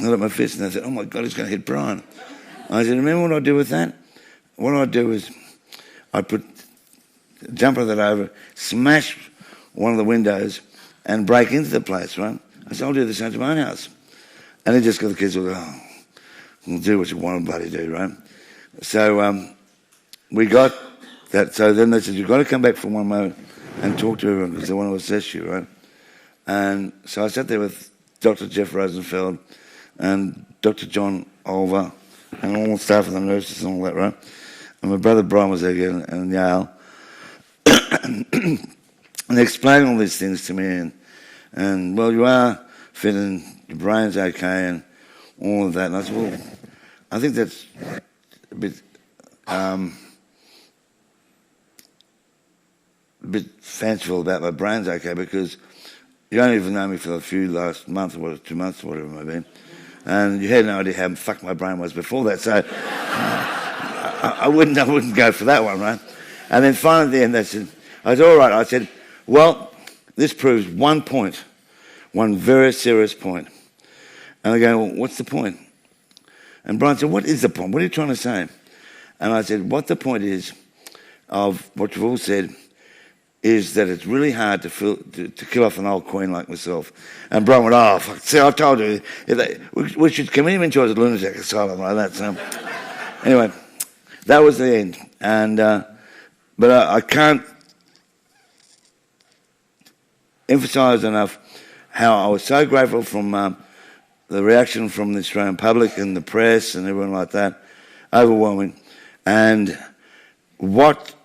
I got my fist, and I said, oh my God, he's going to hit Brian. I said, remember what I do with that? What I'd do is I'd put a jumper that over, smash one of the windows, and break into the place, right? I said, I'll do the same to my own house. And he just got the kids to go, oh, we'll do what you want to bloody do, right? So we got that. So then they said, you've got to come back for one moment and talk to everyone because they want to assess you, right? And so I sat there with Dr. Jeff Rosenfeld and Dr. John Olver and all the staff and the nurses and all that, right? And my brother Brian was there again, and Yale. and they explain all these things to me, and well, you are fit and your brain's okay and all of that. And I said, well, I think that's a bit fanciful about my brain's okay, because you only even know me for a few last month or 2 months or whatever it might be, and you had no idea how fucked my brain was before that. So I wouldn't go for that one, right? And then finally at the end, they said, I said, all right. I said, well, this proves one point, one very serious point. And they go, well, what's the point? And Brian said, what is the point? What are you trying to say? And I said, what the point is of what you've all said is that it's really hard to kill off an old queen like myself. And Brian went, oh, fuck, see, I told you, we should commit him into a lunatic asylum like that. So anyway, that was the end. And but I can't emphasise enough how I was so grateful from the reaction from the Australian public and the press and everyone like that, overwhelming. And what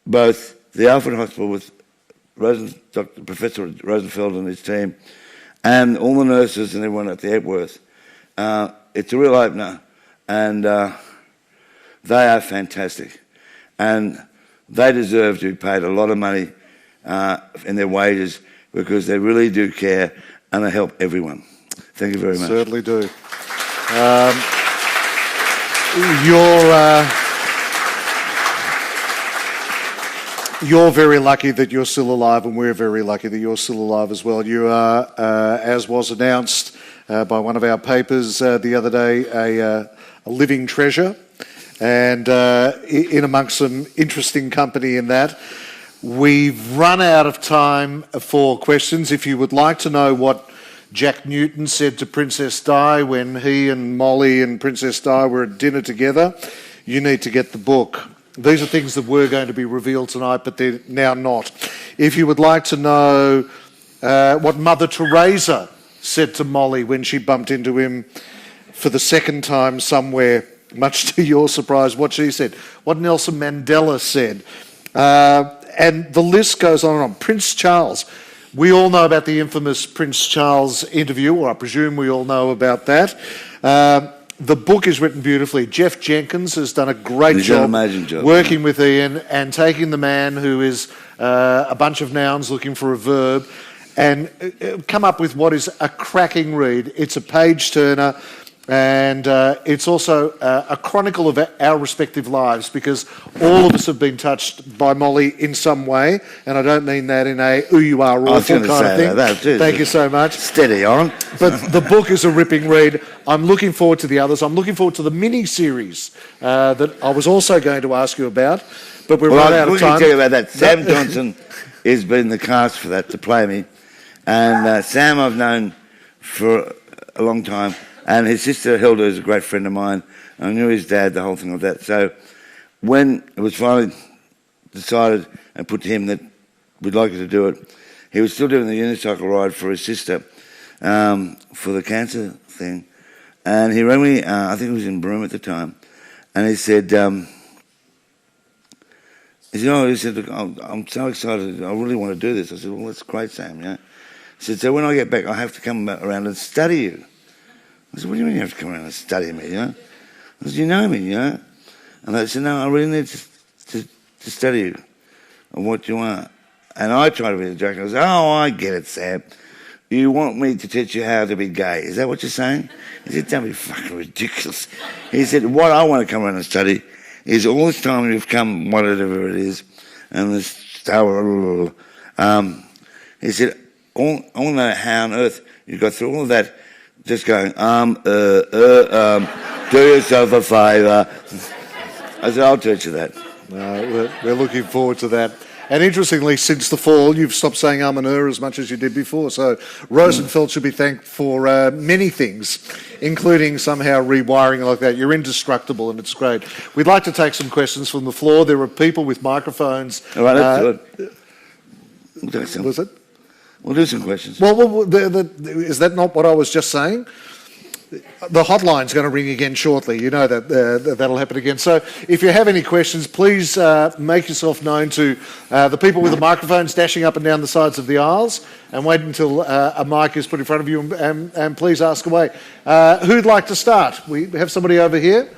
both the Alfred Hospital with Professor Rosenfeld and his team, and all the nurses and everyone at the Epworth, it's a real opener, and they are fantastic. And they deserve to be paid a lot of money in their wages, because they really do care and they help everyone. Thank you very much. Certainly do. You're very lucky that you're still alive, and we're very lucky that you're still alive as well. You are, as was announced by one of our papers the other day, a living treasure, and in amongst some interesting company in that. We've run out of time for questions. If you would like to know what Jack Newton said to Princess Di when he and Molly and Princess Di were at dinner together, you need to get the book. These are things that were going to be revealed tonight, but they're now not. If you would like to know what Mother Teresa said to Molly when she bumped into him for the second time somewhere, much to your surprise, what she said, what Nelson Mandela said, and the list goes on and on. Prince Charles. We all know about the infamous Prince Charles interview, or I presume we all know about that. The book is written beautifully. Jeff Jenkins has done a great job working with Ian and taking the man who is a bunch of nouns looking for a verb and come up with what is a cracking read. It's a page-turner, and it's also a chronicle of our respective lives, because all of us have been touched by Molly in some way, and I don't mean that in a "ooh, you are awful" kind of thing. That too. Thank you so much. Steady on. But the book is a ripping read. I'm looking forward to the others. I'm looking forward to the mini-series that I was also going to ask you about, but we're right out of time. Let me tell you about that. Sam Johnson has been the cast for that to play me, and Sam I've known for a long time. And his sister Hilda is a great friend of mine. I knew his dad, the whole thing of that. So when it was finally decided and put to him that we'd like to do it, he was still doing the unicycle ride for his sister for the cancer thing. And he rang me, I think he was in Broome at the time, and he said, look, I'm so excited, I really want to do this. I said, well, that's great, Sam, yeah. He said, so when I get back, I have to come around and study you. I said, what do you mean you have to come around and study me, you know? I said, you know me, you know? And they said, no, I really need to study you and what you are. And I tried to be a joke. I said, oh, I get it, Sam. You want me to teach you how to be gay. Is that what you're saying? He said, don't be fucking ridiculous. He said, what I want to come around and study is all this time you've come, whatever it is, and this, he said, I want to know how on earth you got through all of that just going, do yourself a favour. I said, I'll teach you that. We're looking forward to that. And interestingly, since the fall, you've stopped saying and as much as you did before. So Rosenfeld should be thanked for many things, including somehow rewiring like that. You're indestructible, and it's great. We'd like to take some questions from the floor. There are people with microphones. All right, that's good. Was it? We'll do some questions. Well, is that not what I was just saying? the hotline's going to ring again shortly. You know that that'll happen again. So if you have any questions, please make yourself known to the people with the microphones dashing up and down the sides of the aisles, and wait until a mic is put in front of you, and please ask away. Who'd like to start? We have somebody over here.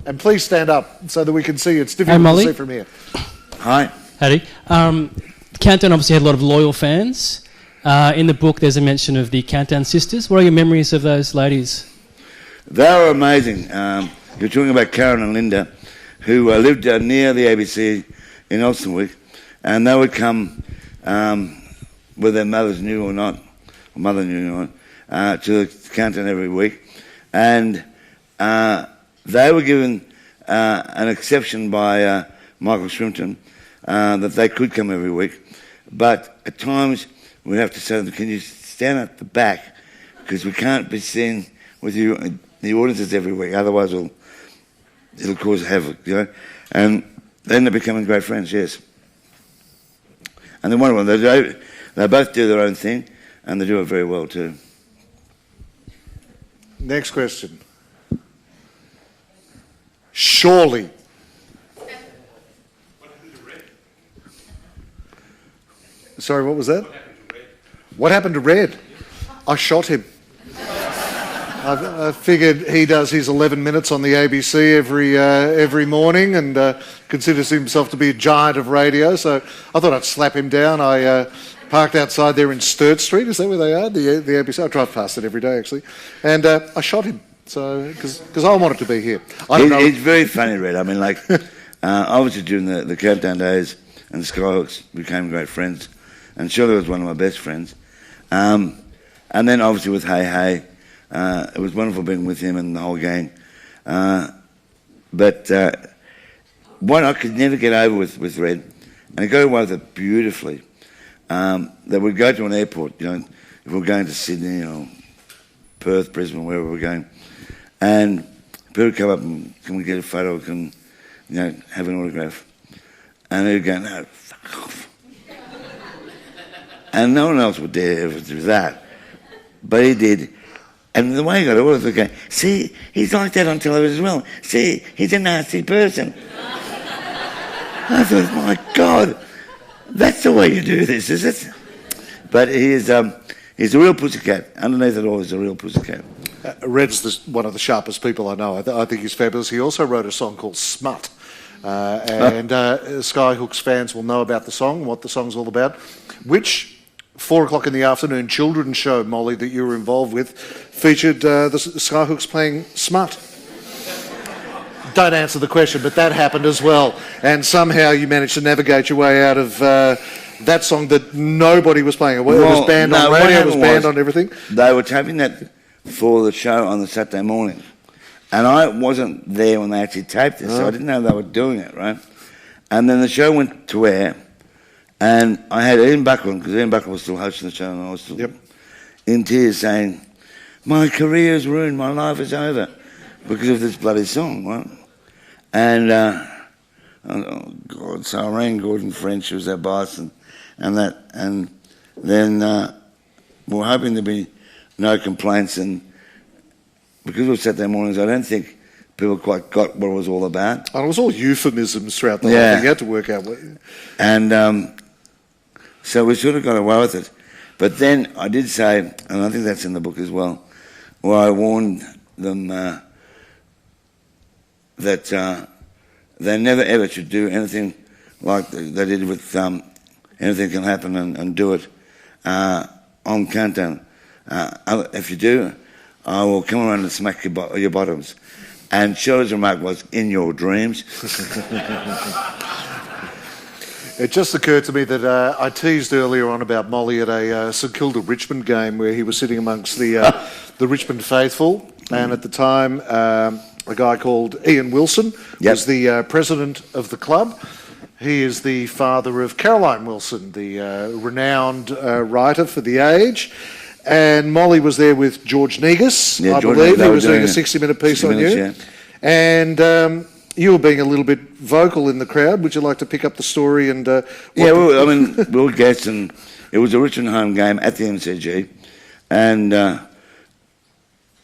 And please stand up so that we can see you. It's difficult to see from here. Hi. Howdy. Countdown obviously had a lot of loyal fans. In the book, there's a mention of the Countdown sisters. What are your memories of those ladies? They were amazing. You're talking about Karen and Linda, who lived near the ABC in Elsternwick, and they would come, whether their mothers knew or not, or mother knew or not, to the Countdown every week. And they were given an exception by Michael Shrimpton that they could come every week. But at times, we'd have to say to them, can you stand at the back? Because we can't be seen with you, the audiences every week, otherwise it'll cause havoc, you know. And then they're becoming great friends, yes. And then one of them, they both do their own thing, and they do it very well too. Next question. Surely. Sorry, what was that? What happened to Red? I shot him. I figured he does his 11 minutes on the ABC every morning and considers himself to be a giant of radio, so I thought I'd slap him down. I parked outside there in Sturt Street. Is that where they are? The ABC. I drive past it every day, actually. And I shot him, so because I wanted to be here. He's very funny, Red. I mean, like, obviously during the Countdown days and the Skyhooks became great friends. And Shirley was one of my best friends. And then obviously with Hey Hey, it was wonderful being with him and the whole gang. But what I could never get over with Red, and he got away with it beautifully, that we'd go to an airport, you know, if we were going to Sydney or Perth, Brisbane, wherever we're going, and people would come up and, can we get a photo, can, you know, have an autograph? And he'd go, no, fuck off. And no one else would dare ever do that. But he did. And the way he got it was going, see, he's like that on television as well. See, he's a nasty person. I thought, my God, that's the way you do this, is it? But he's a real pussycat. Underneath it all, he's a real pussycat. Red's one of the sharpest people I know. I think he's fabulous. He also wrote a song called Smut. Skyhooks fans will know about the song, what the song's all about, which 4 o'clock in the afternoon children's show, Molly, that you were involved with, featured the Skyhooks playing Smut. Don't answer the question, but that happened as well. And somehow you managed to navigate your way out of that song that nobody was playing. It was banned on radio, it was banned on everything. They were taping that for the show on the Saturday morning. And I wasn't there when they actually taped it, so I didn't know they were doing it, right? And then the show went to air. And I had Ian Buckland, because Ian Buckland was still hosting the show, and I was still in tears saying, my career's ruined, my life is over, because of this bloody song, right? And, oh God, so I rang Gordon French, who was our boss, and then we were hoping there'd be no complaints, and because it was Saturday mornings, I don't think people quite got what it was all about. And it was all euphemisms throughout the whole thing. You had to work out what... And... so we sort of got away with it. But then I did say, and I think that's in the book as well, where I warned them that they never ever should do anything like they did with Anything Can Happen and do it on Countdown. If you do, I will come around and smack your bottoms. And Shirley's remark was, in your dreams. It just occurred to me that I teased earlier on about Molly at a St Kilda Richmond game where he was sitting amongst the Richmond faithful, and at the time a guy called Ian Wilson was the president of the club. He is the father of Caroline Wilson, the renowned writer for The Age. And Molly was there with George Negus, I believe. He was doing a 60-minute piece on you. Yeah. And you were being a little bit vocal in the crowd. Would you like to pick up the story? And we were guests, and it was a Richmond home game at the MCG. And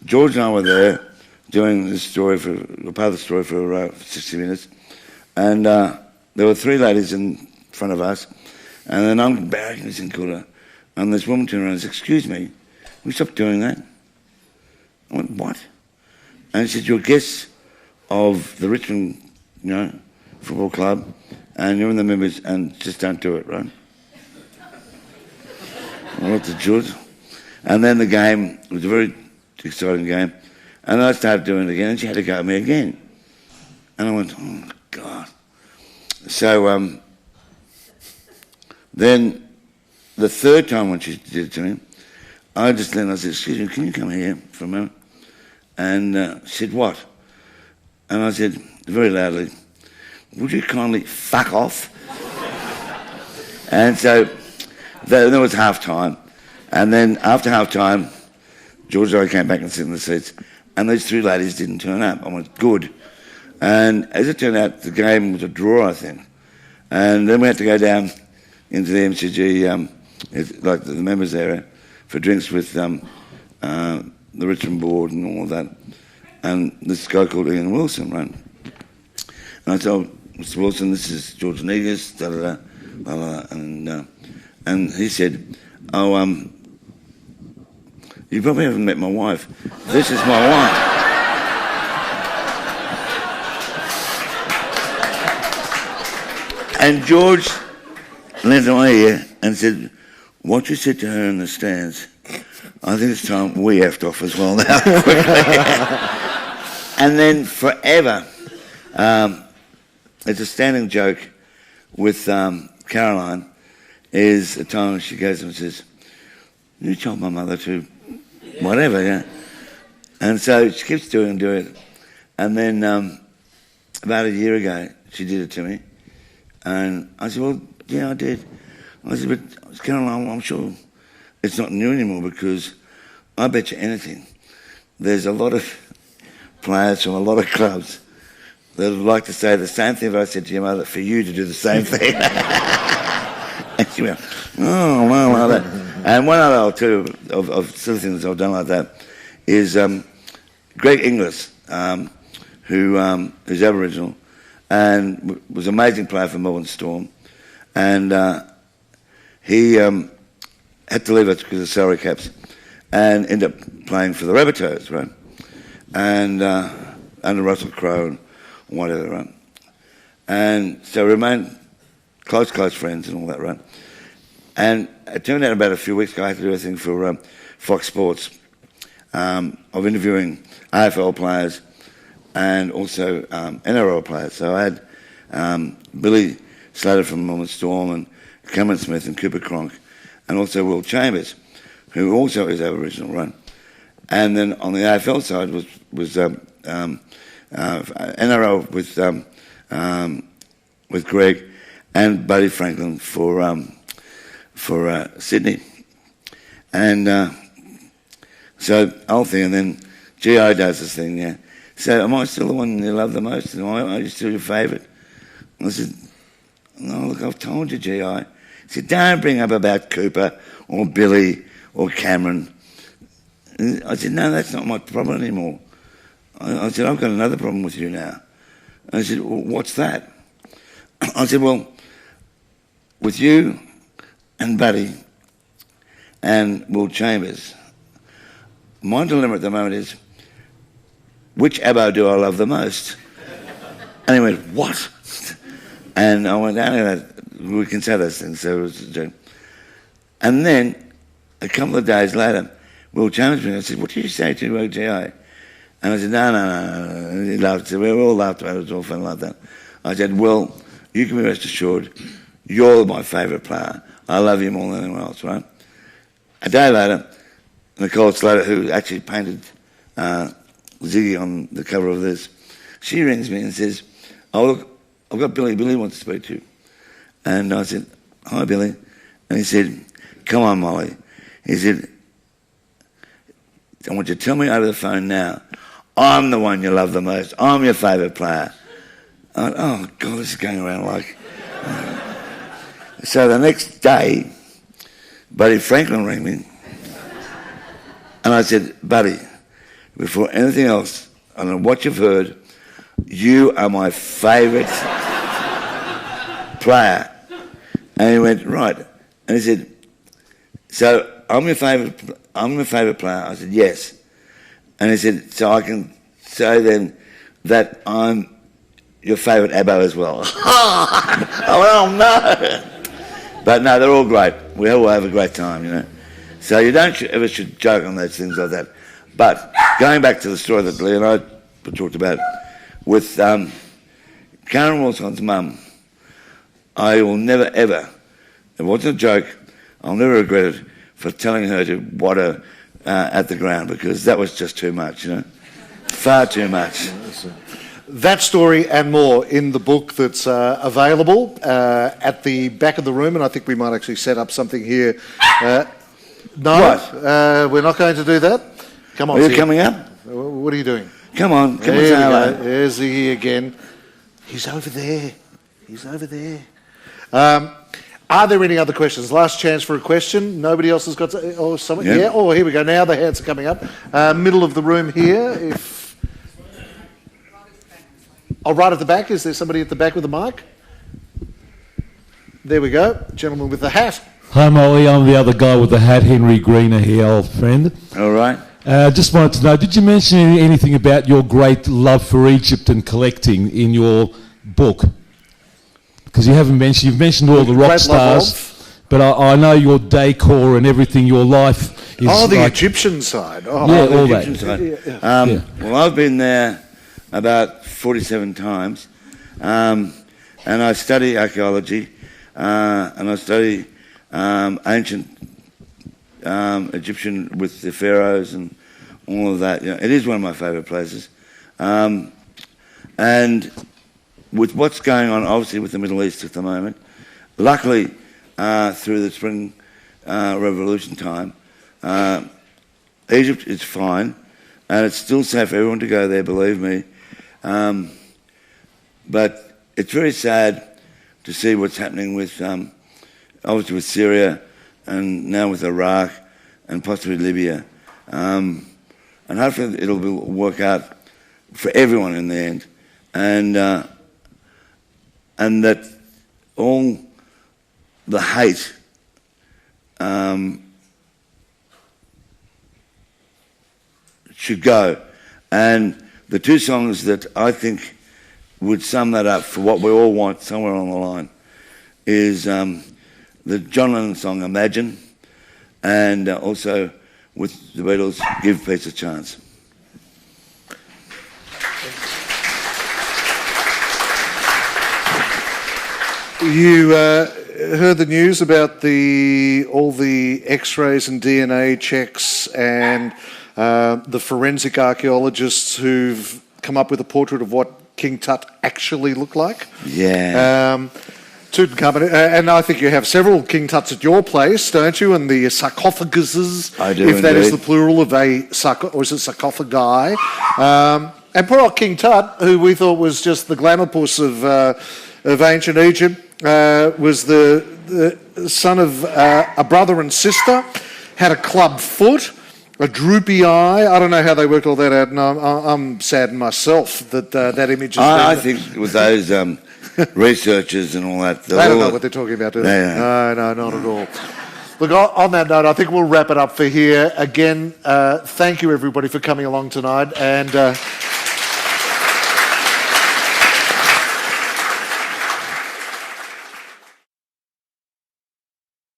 George and I were there doing this story part of the story for 60 minutes, and there were three ladies in front of us, and then I'm barracking this in cooler, and this woman turned around and said, "Excuse me, will you stop doing that?" I went, "What?" And she said, "You're guests of the Richmond, football club, and you're in the members, and just don't do it, right?" I looked at George, and then the game was a very exciting game, and I started doing it again, and she had to go at me again, and I went, "Oh God!" So then the third time when she did it to me, I just leaned and I said, "Excuse me, can you come here for a moment?" And she said, "What?" And I said, very loudly, "Would you kindly fuck off?" And so there was half-time. And then after half-time, George and I came back and sat in the seats, and these three ladies didn't turn up. I went, "Good." And as it turned out, the game was a draw, I think. And then we had to go down into the MCG, like the members area, for drinks with the Richmond board and all of that. And this guy called Ian Wilson, right? And I told Mr. Wilson, "This is George Negus, da-da-da, blah-blah." And he said, "Oh, you probably haven't met my wife. This is my wife." And George leaned on my ear and said, "What you said to her in the stands, I think it's time we effed off as well now." And then forever, it's a standing joke with Caroline, is a time when she goes and says, "You told my mother to whatever, yeah." And so she keeps doing it. And then about a year ago, she did it to me. And I said, "Well, yeah, I did." I said, "But Caroline, I'm sure it's not new anymore, because I bet you anything, there's a lot of players from a lot of clubs that would like to say the same thing that I said to your mother, for you to do the same thing." And she went, "Oh, well, like that." And one other I'll tell you of silly things I've done like that is Greg Inglis, who is Aboriginal and was an amazing player for Melbourne Storm, and he had to leave us because of salary caps, and ended up playing for the Rabbitohs, right? And under Russell Crowe and whatever, right? And so we remained close friends and all that, right? And it turned out about a few weeks ago I had to do a thing for Fox Sports of interviewing AFL players and also NRL players. So I had Billy Slater from Melbourne Storm and Cameron Smith and Cooper Cronk, and also Will Chambers, who also is Aboriginal, right? And then on the AFL side was NRL with Greg and Buddy Franklin for Sydney. And so whole thing, and then GI does this thing, yeah. So am I still the one you love the most? And are you still your favourite? I said, "No, look, I've told you, GI." He said, "Don't bring up about Cooper or Billy or Cameron." And I said, "No, that's not my problem anymore." I said, "I've got another problem with you now." And I said, "Well, what's that?" I said, "Well, with you and Buddy and Will Chambers, my dilemma at the moment is, which Abbo do I love the most?" And he went, "What?" And I went, "We can say those things." So it was a joke. And then a couple of days later, Will Chambers me. I said, "What did you say to OGI?" And I said, No. And he laughed. We all laughed about it. It was all fun like that. I said, "Will, you can be rest assured, you're my favourite player. I love you more than anyone else, right?" A day later, Nicole Slater, who actually painted Ziggy on the cover of this, she rings me and says, "Oh, look, I've got Billy. Billy wants to speak to you." And I said, "Hi, Billy." And he said, "Come on, Molly." He said, "I want you to tell me over the phone now, I'm the one you love the most. I'm your favourite player." I went, "Oh, God, this is going around like..." So the next day, Buddy Franklin rang me. And I said, "Buddy, before anything else, I don't know what you've heard, you are my favourite player. And he went, right. And he said, so I'm your favourite player? I said, yes. And he said, so I can say then that I'm your favourite ABBA as well. I went, oh no. But no, they're all great. We all have a great time, you know. So you don't ever should joke on those things like that. But going back to the story that Lee and I talked about, with Karen Wilson's mum, I will never ever, it wasn't a joke, I'll never regret it for telling her to wad her at the ground, because that was just too much, you know. Far too much. That story and more in the book that's available at the back of the room, and I think we might actually set up something here. No, we're not going to do that. Come on. Are you coming up? What are you doing? Come on, come on, There say we hello. go. There's he again. He's over there. He's over there. Are there any other questions? Last chance for a question. Nobody else has got... Oh, someone? Yeah. Yeah. Oh, here we go. Now the hands are coming up. Middle of the room here. If... Oh, right at the back. Is there somebody at the back with a mic? There we go. Gentleman with the hat. Hi Molly, I'm the other guy with the hat, Henry Greener here, old friend. All right. Just wanted to know, did you mention anything about your great love for Egypt and collecting in your book? Because you've mentioned all the rock Great love stars, but I know your decor and everything, your life is Oh, the like, Egyptian side. Oh, Yeah, The all that. Egyptian side. Yeah. Well, I've been there about 47 times, and I study archaeology, and I study ancient Egyptian with the pharaohs and all of that. You know, it is one of my favourite places. And with what's going on, obviously, with the Middle East at the moment, luckily, through the Spring Revolution time, Egypt is fine, and it's still safe for everyone to go there, believe me. But it's very sad to see what's happening with, obviously with Syria, and now with Iraq, and possibly Libya. And hopefully it'll work out for everyone in the end. And that all the hate should go. And the two songs that I think would sum that up for what we all want somewhere on the line is the John Lennon song Imagine, and also with the Beatles, Give Peace a Chance. You heard the news about all the X-rays and DNA checks and the forensic archaeologists who've come up with a portrait of what King Tut actually looked like? Yeah. Tutankhamun, and I think you have several King Tuts at your place, don't you? And the sarcophaguses, I do, if that is indeed. the plural of or is it sarcophagi? And poor old King Tut, who we thought was just the glamour puss of ancient Egypt, was the son of a brother and sister, had a club foot, a droopy eye. I don't know how they worked all that out, and I'm saddened myself that that image is I think with those researchers and all that... They don't know what they're talking about, do they? Yeah. No, not at all. Look, on that note, I think we'll wrap it up for here. Again, thank you, everybody, for coming along tonight, and